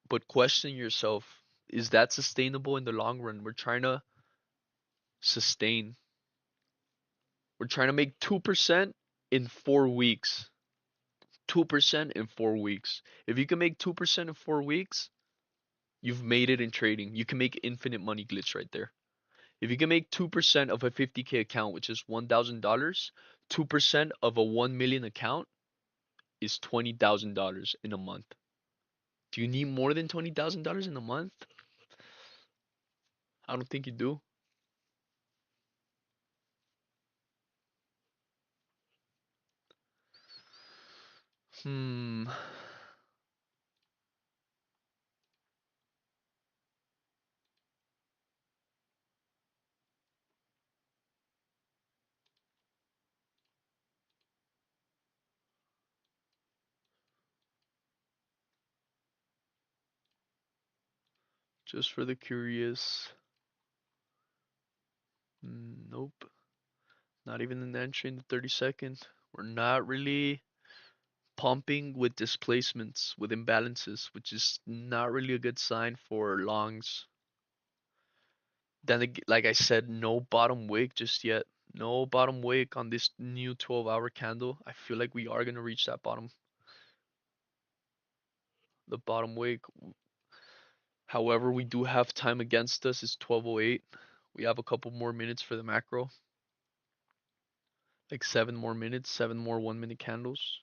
But question yourself, is that sustainable in the long run? We're trying to sustain. We're trying to make 2% in 4 weeks. 2% in 4 weeks. If you can make 2% in 4 weeks, you've made it in trading. You can make infinite money glitch right there. If you can make 2% of a 50K account, which is $1,000, 2% of a 1 million account is $20,000 in a month. Do you need more than $20,000 in a month? I don't think you do. Hmm. Just for the curious. Nope. Not even an entry in the 30-second. We're not really pumping with displacements, with imbalances, which is not really a good sign for longs. Then, like I said, no bottom wick just yet. No bottom wick on this new 12-hour candle. I feel like we are gonna reach that bottom, the bottom wick. However, we do have time against us. It's 12:08. We have a couple more minutes for the macro, like 7 more minutes, 7 more 1 minute candles.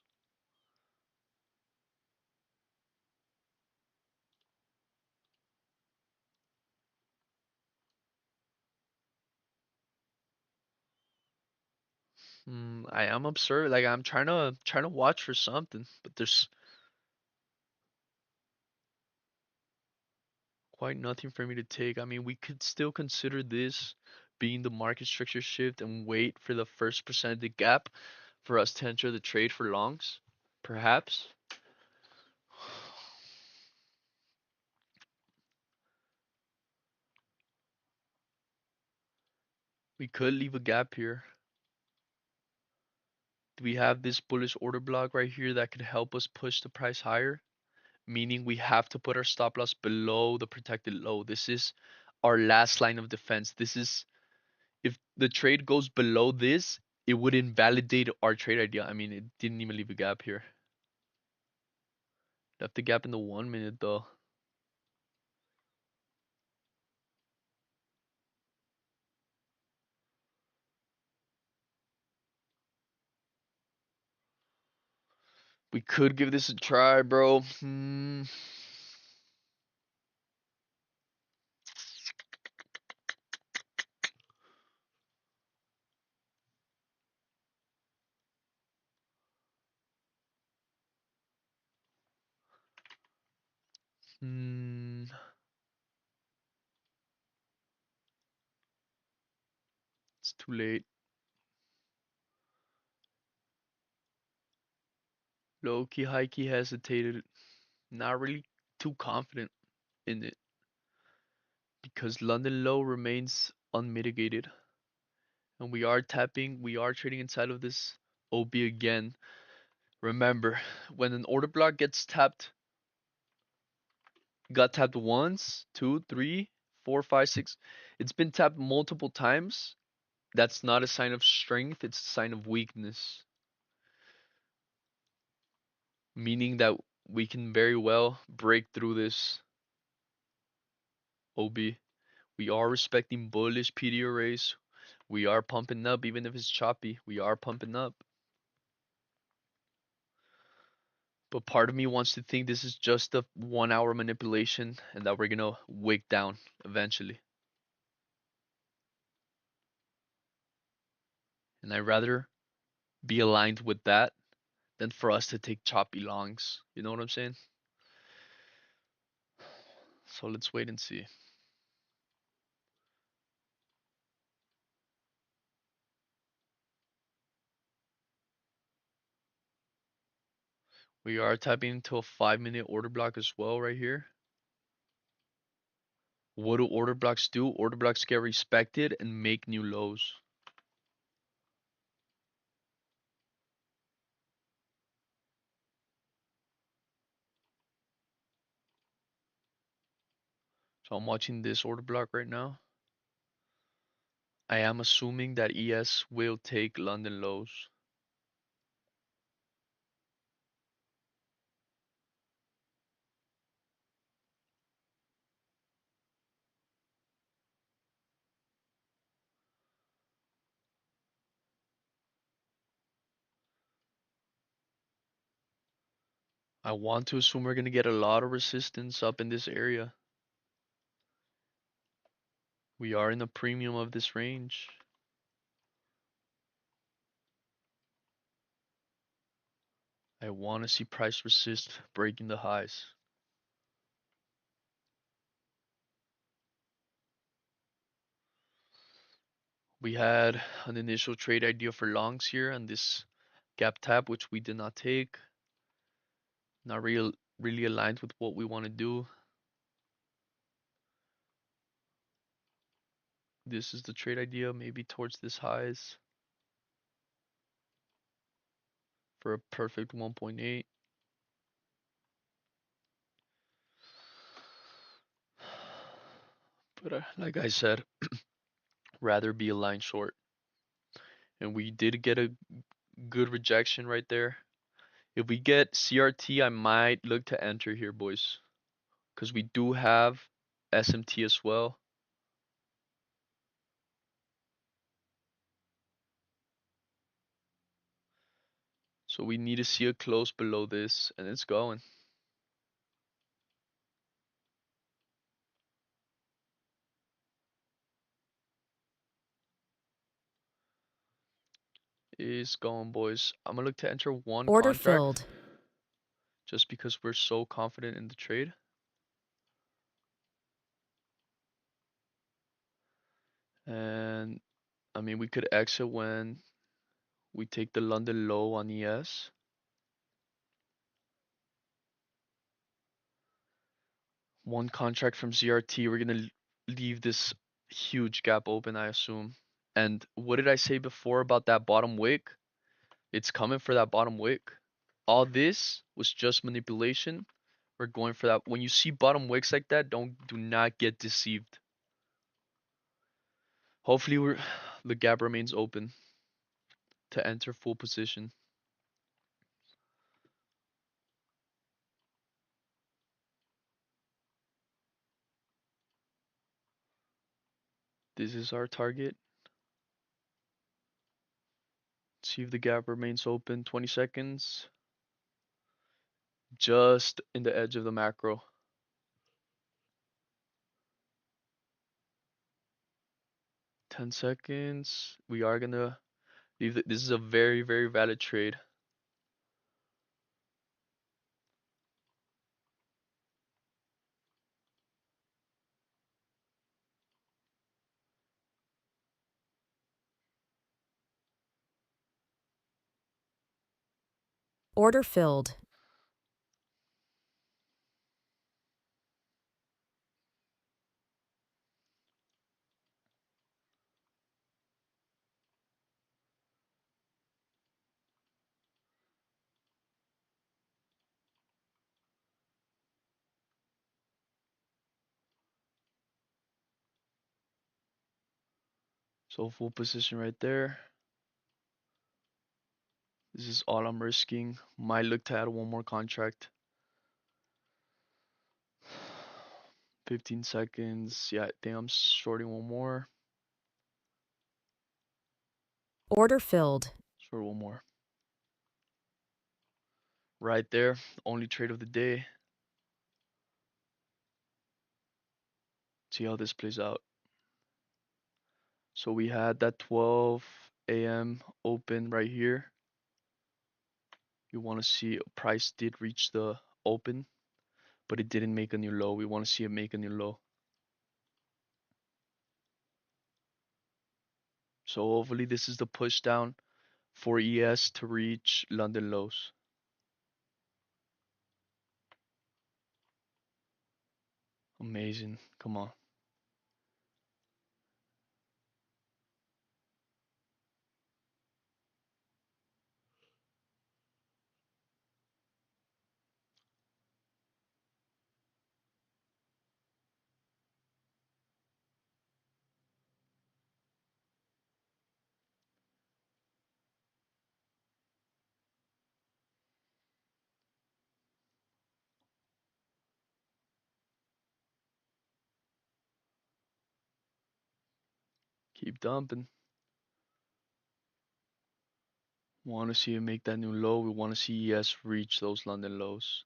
I am absurd. Like I'm trying to watch for something, but there's quite nothing for me to take. I mean, we could still consider this being the market structure shift and wait for the first percent of the gap for us to enter the trade for longs, perhaps. We could leave a gap here. We have this bullish order block right here that could help us push the price higher, meaning we have to put our stop loss below the protected low. This is our last line of defense. This is if the trade goes below this, it would invalidate our trade idea. I mean, it didn't even leave a gap here. Left the gap in the 1 minute though. We could give this a try, bro. Hmm. It's too late. Low key, high key hesitated. Not really too confident in it because London low remains unmitigated. And we are tapping, we are trading inside of this OB again. Remember, when an order block gets tapped, got tapped once, two, three, four, five, six. It's been tapped multiple times. That's not a sign of strength, it's a sign of weakness. Meaning that we can very well break through this OB. We are respecting bullish PD arrays. We are pumping up, even if it's choppy. We are pumping up. But part of me wants to think this is just a 1 hour manipulation and that we're gonna wick down eventually. And I rather be aligned with that than for us to take choppy longs. You know what I'm saying? So let's wait and see. We are tapping into a 5 minute order block as well right here. What do order blocks do? Order blocks get respected and make new lows. So I'm watching this order block right now. I am assuming that ES will take London lows. I want to assume we're going to get a lot of resistance up in this area. We are in the premium of this range. I want to see price resist breaking the highs. We had an initial trade idea for longs here on this gap tap, which we did not take. Not really aligned with what we want to do. This is the trade idea, maybe towards this highs for a perfect 1.8. But like I said, rather be a line short. And we did get a good rejection right there. If we get CRT, I might look to enter here, boys. Because we do have SMT as well. So we need to see a close below this, and it's going. It's going, boys. I'm gonna look to enter one Order contract filled. just because we're so confident in the trade. And I mean, we could exit when we take the London low on ES. One contract from ZRT. We're gonna leave this huge gap open, I assume. And what did I say before about that bottom wick? It's coming for that bottom wick. All this was just manipulation. We're going for that. When you see bottom wicks like that, do not get deceived. Hopefully the gap remains open to enter full position. This is our target. See if the gap remains open. 20 seconds. Just in the edge of the macro. 10 seconds. We are gonna leave this is a very, very valid trade. Order filled. So full position right there. This is all I'm risking. Might look to add one more contract. 15 seconds. Yeah, I think I'm shorting one more. Order filled. Short one more. Right there. Only trade of the day. See how this plays out. So we had that 12 a.m. open right here. You want to see price did reach the open, but it didn't make a new low. We want to see it make a new low. So hopefully this is the push down for ES to reach London lows. Amazing. Come on. Keep dumping. Want to see it make that new low. We want to see ES reach those London lows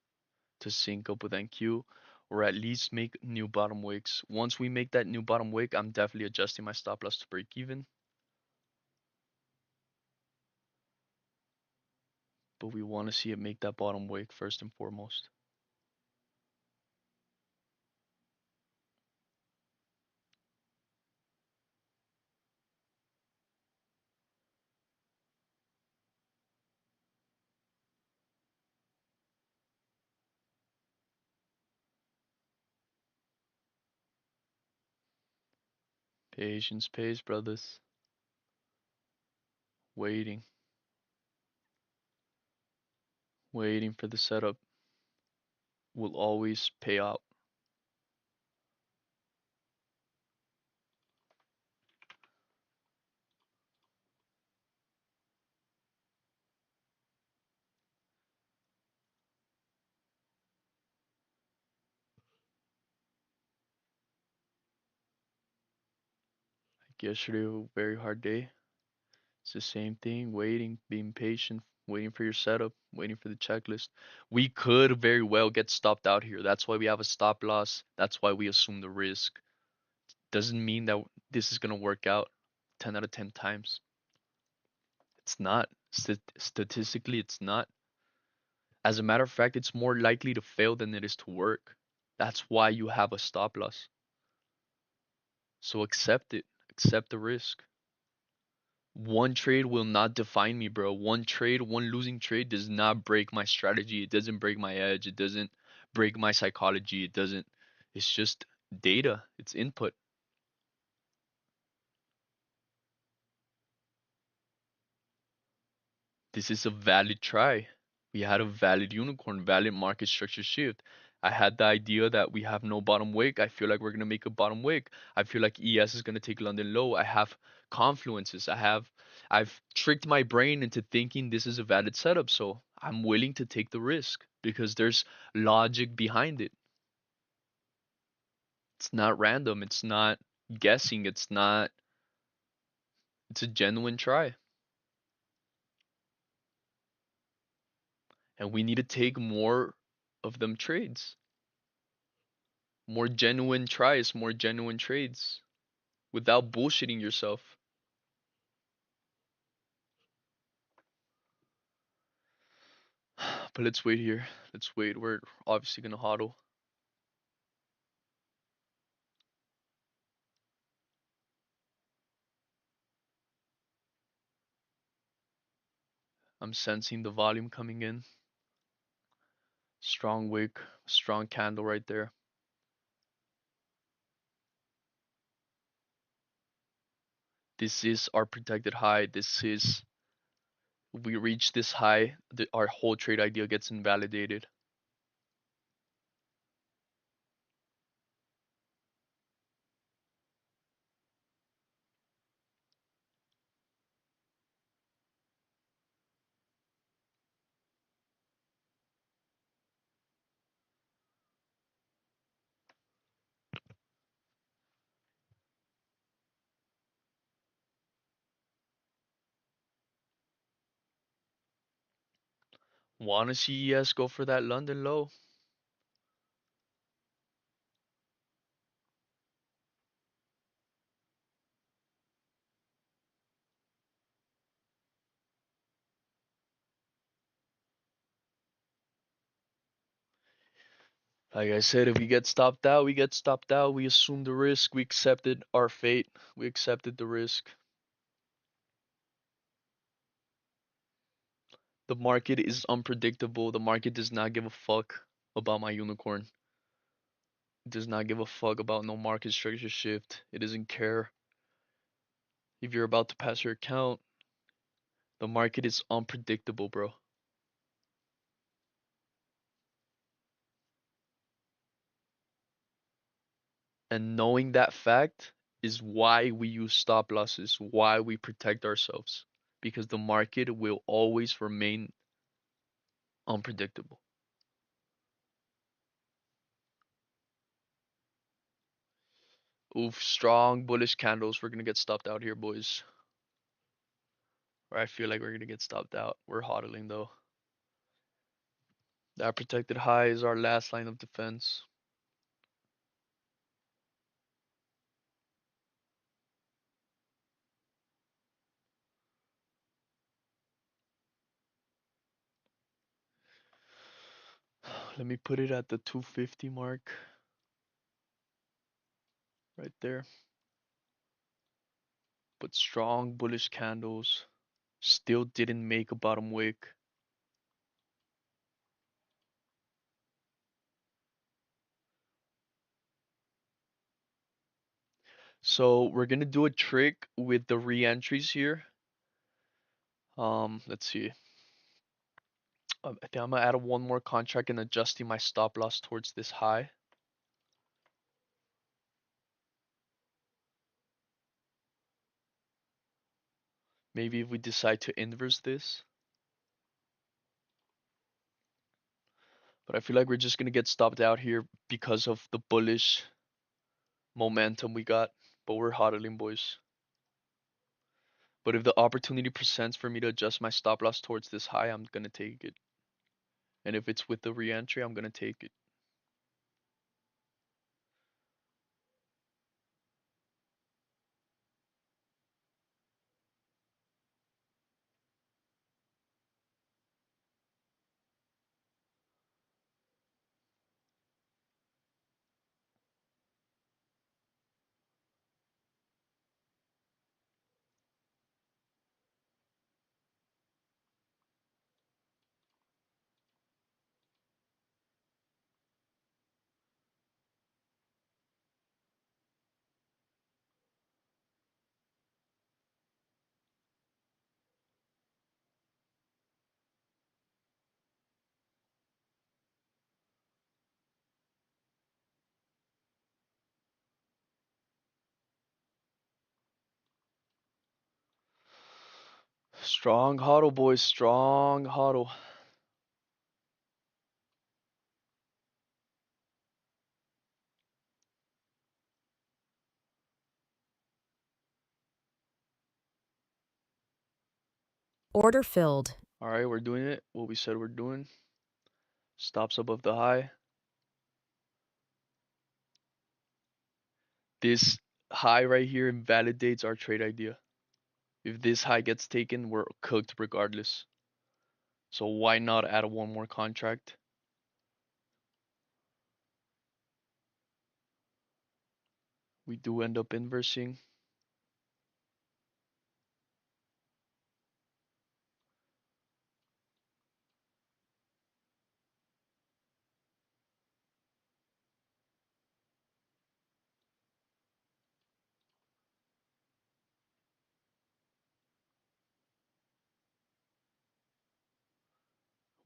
to sync up with NQ or at least make new bottom wicks. Once we make that new bottom wick, I'm definitely adjusting my stop loss to break even. But we want to see it make that bottom wick first and foremost. Patience pays, brothers. Waiting. Waiting for the setup will always pay out. Like yesterday, a very hard day. It's the same thing. Waiting, being patient, waiting for your setup, waiting for the checklist. We could very well get stopped out here. That's why we have a stop loss. That's why we assume the risk. Doesn't mean that this is gonna work out 10 out of 10 times. It's not. Statistically, it's not. As a matter of fact, it's more likely to fail than it is to work. That's why you have a stop loss. So accept it. Accept the risk. One trade will not define me, bro. One trade, one losing trade does not break my strategy. It doesn't break my edge. It doesn't break my psychology. It doesn't. It's just data. It's input. This is a valid try. We had a valid unicorn, valid market structure shift. I had the idea that we have no bottom wick. I feel like we're gonna make a bottom wick. I feel like ES is gonna take London low. I have confluences. I've tricked my brain into thinking this is a valid setup, so I'm willing to take the risk because there's logic behind it. It's not random. It's not guessing. It's not. It's a genuine try, and we need to take more of them trades. More genuine tries, more genuine trades without bullshitting yourself. But let's wait here. Let's wait. We're obviously gonna hodl. I'm sensing the volume coming in. Strong wick, strong candle right there. This is our protected high. This is we reach this high, our whole trade idea gets invalidated. Wanna see ES go for that London low? Like I said, if we get stopped out, we get stopped out. We assume the risk. We accepted our fate. We accepted the risk. The market is unpredictable. The market does not give a fuck about my unicorn. It does not give a fuck about no market structure shift. It doesn't care if you're about to pass your account. The market is unpredictable, bro. And knowing that fact is why we use stop losses, why we protect ourselves. Because the market will always remain unpredictable. Oof, strong bullish candles. We're gonna get stopped out here, boys. Or I feel like we're gonna get stopped out. We're hodling though. That protected high is our last line of defense. Let me put it at the 250 mark right there. But strong bullish candles still didn't make a bottom wick. So we're gonna do a trick with the re-entries here. Let's see. I think I'm gonna add one more contract and adjusting my stop loss towards this high. Maybe if we decide to inverse this. But I feel like we're just gonna get stopped out here because of the bullish momentum we got. But we're hodling, boys. But if the opportunity presents for me to adjust my stop loss towards this high, I'm gonna take it. And if it's with the re-entry, I'm gonna take it. Strong hodl, boys. Strong hodl. Order filled. All right, we're doing it. What we said we're doing. Stops above the high. This high right here invalidates our trade idea. If this high gets taken, we're cooked regardless. So why not add one more contract? We do end up inversing.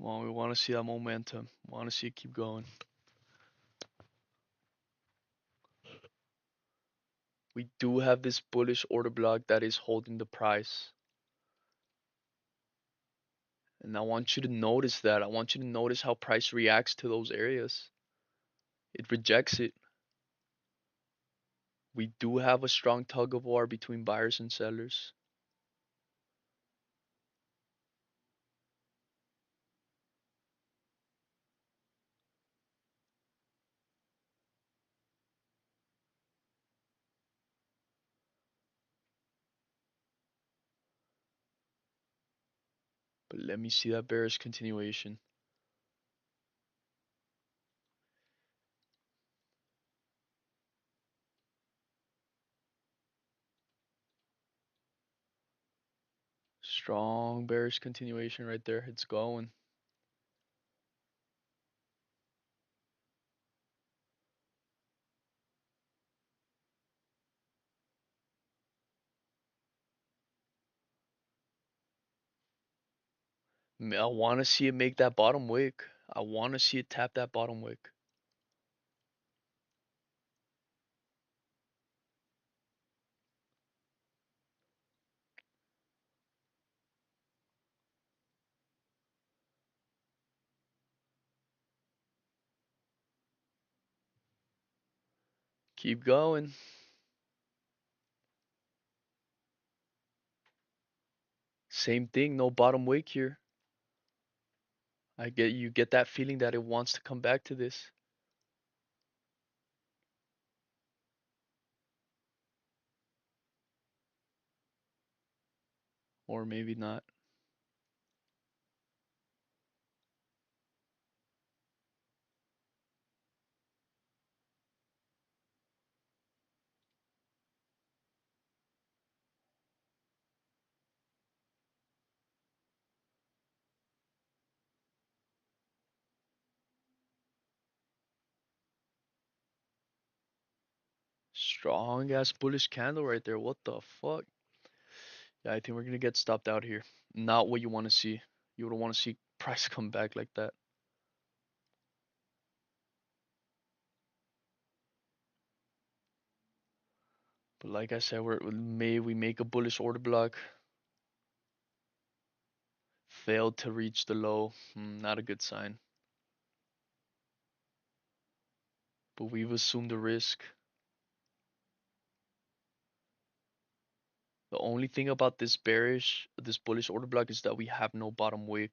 Well, we want to see that momentum. We want to see it keep going. We do have this bullish order block that is holding the price. And I want you to notice that. I want you to notice how price reacts to those areas. It rejects it. We do have a strong tug of war between buyers and sellers. But let me see that bearish continuation. Strong bearish continuation right there. It's going. I want to see it make that bottom wick. I want to see it tap that bottom wick. Keep going. Same thing, no bottom wick here. You get that feeling that it wants to come back to this. Or maybe not. Strong ass bullish candle right there. What the fuck? Yeah, I think we're gonna get stopped out here. Not what you want to see. You don't want to see price come back like that. But like I said, may we make a bullish order block. Failed to reach the low. Not a good sign. But we've assumed the risk. The only thing about this bullish order block is that we have no bottom wick.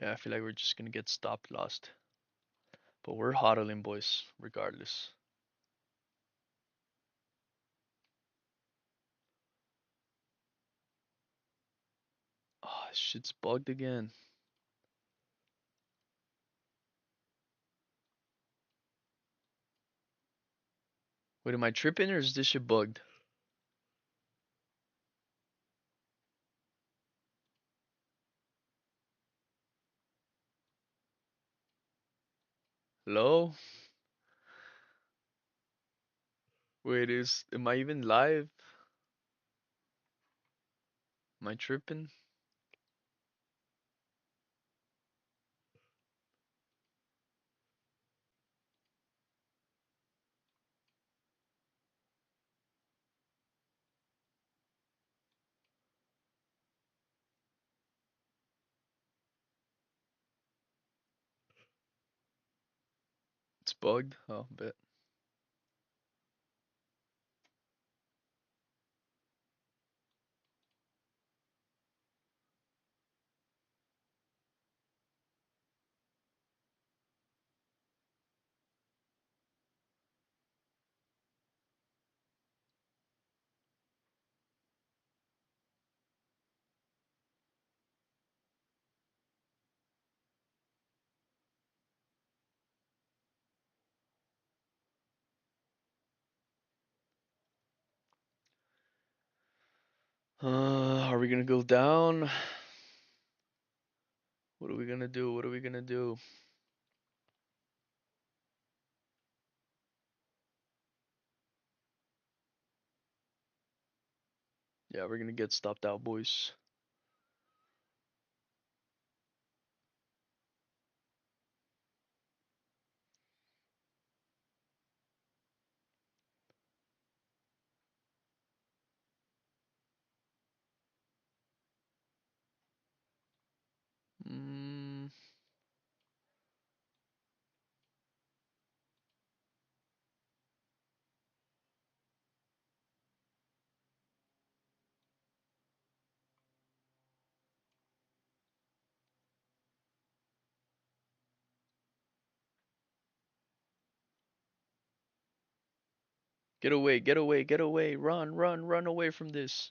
Yeah, I feel like we're just gonna get stopped lost. But we're hodling, boys, regardless. Oh, shit's bugged again. Wait, am I tripping or is this shit bugged? Hello? Wait, am I even live? Am I tripping? It's bugged? Oh, bet. Are we gonna go down? What are we gonna do? What are we gonna do? Yeah, we're gonna get stopped out, boys. Mm, get away, get away, get away. Run, run, run away from this.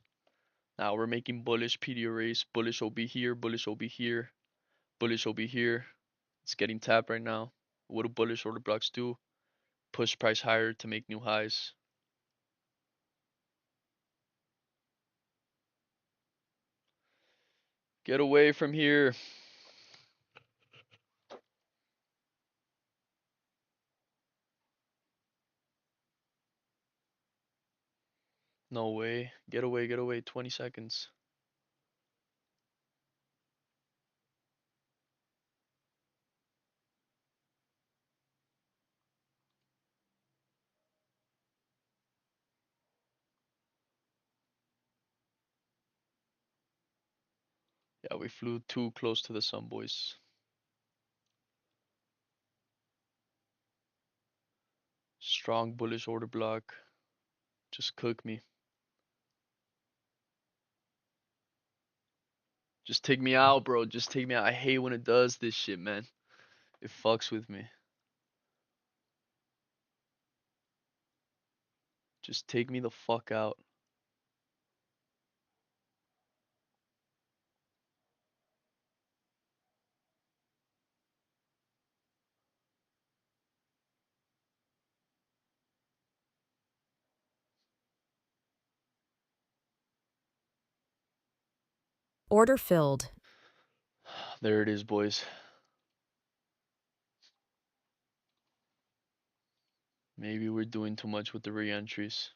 Now we're making bullish PD arrays. Bullish OB here, bullish OB here, bullish OB here. It's getting tapped right now. What do bullish order blocks do? push price higher to make new highs. Get away from here. No way. Get away, get away. 20 seconds. Yeah, we flew too close to the sun, boys. Strong bullish order block. Just cook me. Just take me out, bro. Just take me out. I hate when it does this shit, man. It fucks with me. Just take me the fuck out. Order filled. There it is, boys. Maybe we're doing too much with the re-entries.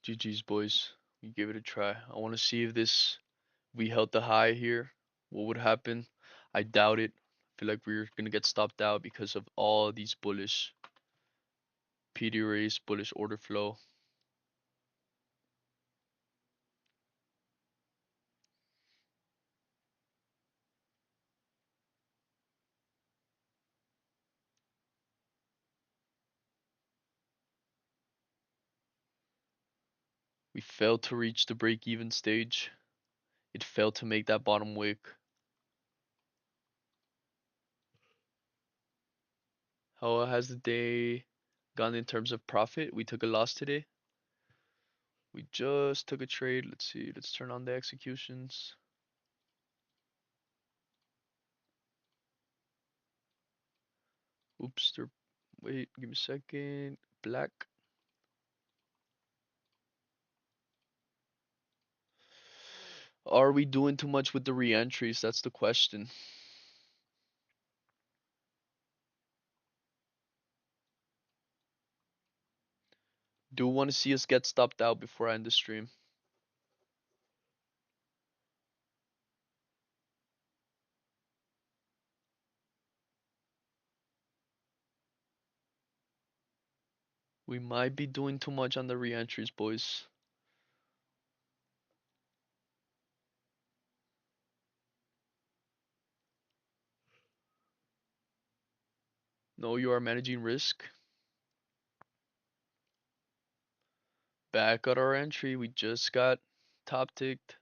GG's, boys. We give it a try. I want to see if we held the high here. What would happen? I doubt it. I feel like we're gonna get stopped out because of all these bullish PD race, bullish order flow. We failed to reach the break-even stage. It failed to make that bottom wick. How has the day gone in terms of profit? We took a loss today. We just took a trade. Let's see. Let's turn on the executions. Oops, wait, give me a second. Black. Are we doing too much with the re-entries? That's the question. Do want to see us get stopped out before I end the stream. We might be doing too much on the re-entries, boys. No, you are managing risk. Back at our entry, we just got top ticked.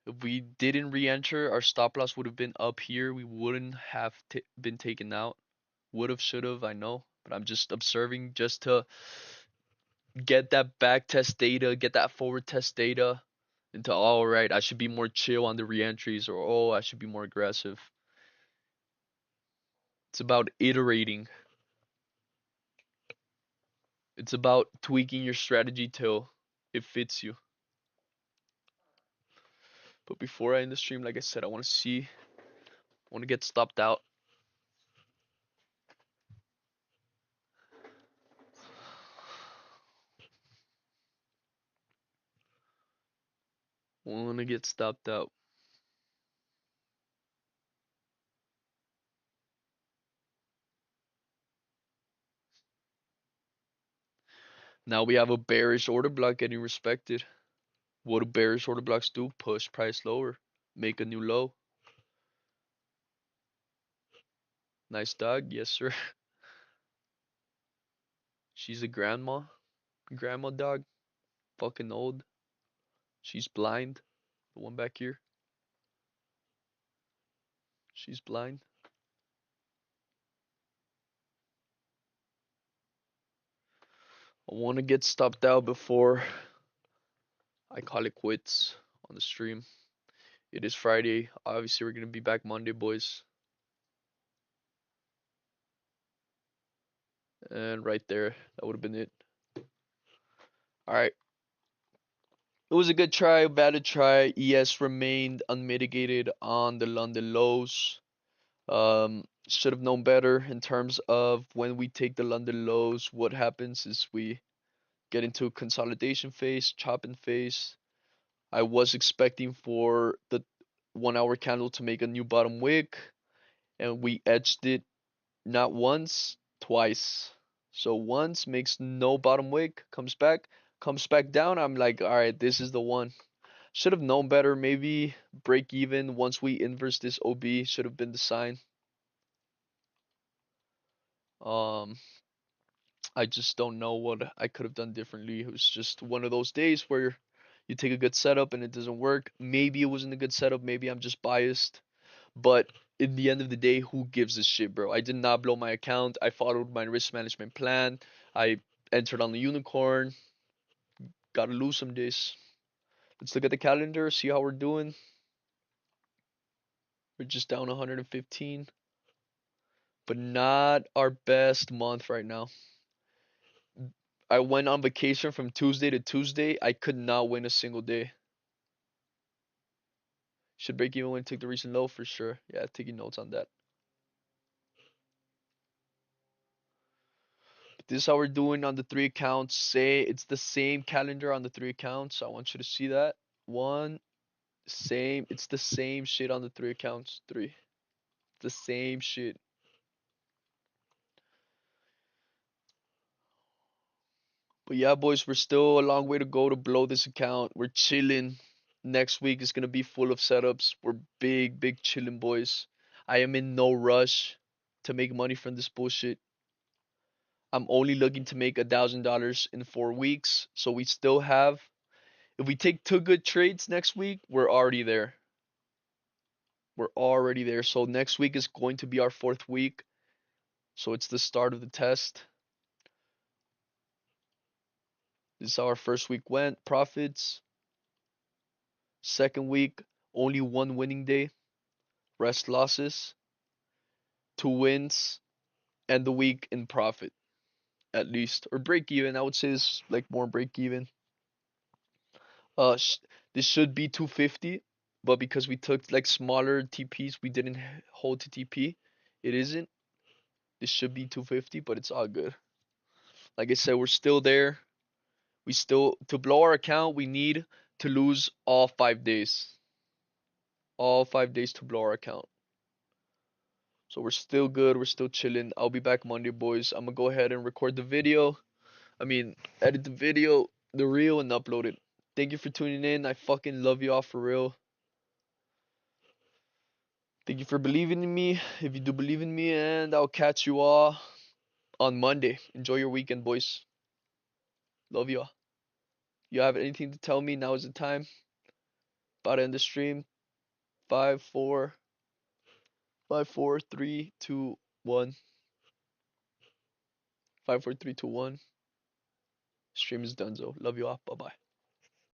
If we didn't re-enter, our stop loss would have been up here. We wouldn't have been taken out. Would have, should have, I know. But I'm just observing just to get that back test data, get that forward test data into all right, I should be more chill on the re-entries, or oh, I should be more aggressive. It's about iterating. It's about tweaking your strategy till it fits you. But before I end the stream, like I said, I want to get stopped out. Want to get stopped out. Now we have a bearish order block getting respected. What do bearish order blocks do? Push price lower, make a new low. Nice dog, yes sir. She's a grandma dog, fucking old. She's blind. The one back here, she's blind. I want to get stopped out before I call it quits on the stream. It is Friday. Obviously, we're gonna be back Monday, boys. And right there, that would have been it. All right. It was a good try, a bad try. ES remained unmitigated on the London lows. Should have known better in terms of when we take the London lows. What happens is we get into a consolidation phase, chopping phase. I was expecting for the 1 hour candle to make a new bottom wick, and we edged it not once, twice. So once makes no bottom wick, comes back down. I'm like, all right, this is the one. Should have known better. Maybe break even once we inverse this OB should have been the sign. Um, I just don't know what I could have done differently. It was just one of those days where you take a good setup and it doesn't work. Maybe it wasn't a good setup. Maybe I'm just biased. But in the end of the day, who gives a shit, bro? I did not blow my account. I followed my risk management plan. I entered on the unicorn. Gotta lose some days. Let's look at the calendar, see how we're doing. We're just down 115, but not our best month right now. I went on vacation from Tuesday to Tuesday. I could not win a single day. Should break even when I took the recent low for sure. Yeah, taking notes on that. But this is how we're doing on the three accounts. Say it's the same calendar on the three accounts. I want you to see that. One, same. It's the same shit on the three accounts. Three. The same shit. But yeah, boys, we're still a long way to go to blow this account. We're chilling. Next week is gonna be full of setups. We're big chilling, boys. I am in no rush to make money from this bullshit. I'm only looking to make $1,000 in 4 weeks. So we still have, if we take two good trades next week, we're already there. We're already there. So next week is going to be our fourth week. So it's the start of the test. This is how our first week went. Profits. Second week, only one winning day. Rest losses. Two wins. End the week in profit, at least. Or break even. I would say it's like more break even. Uh, this should be 250, but because we took like smaller TPs, we didn't hold to TP. It isn't. This should be 250, but it's all good. Like I said, we're still there. We still, to blow our account, we need to lose all 5 days. All 5 days to blow our account. So we're still good. We're still chilling. I'll be back Monday, boys. I'm gonna go ahead and record the video. I mean, edit the video, the reel, and upload it. Thank you for tuning in. I fucking love you all for real. Thank you for believing in me, if you do believe in me, and I'll catch you all on Monday. Enjoy your weekend, boys. Love you all. You have anything to tell me? Now is the time. About to end the stream. 5, 4, 3, 2, 1. 5, 4, 3, 2, 1. Stream is done, so love you all. Bye bye.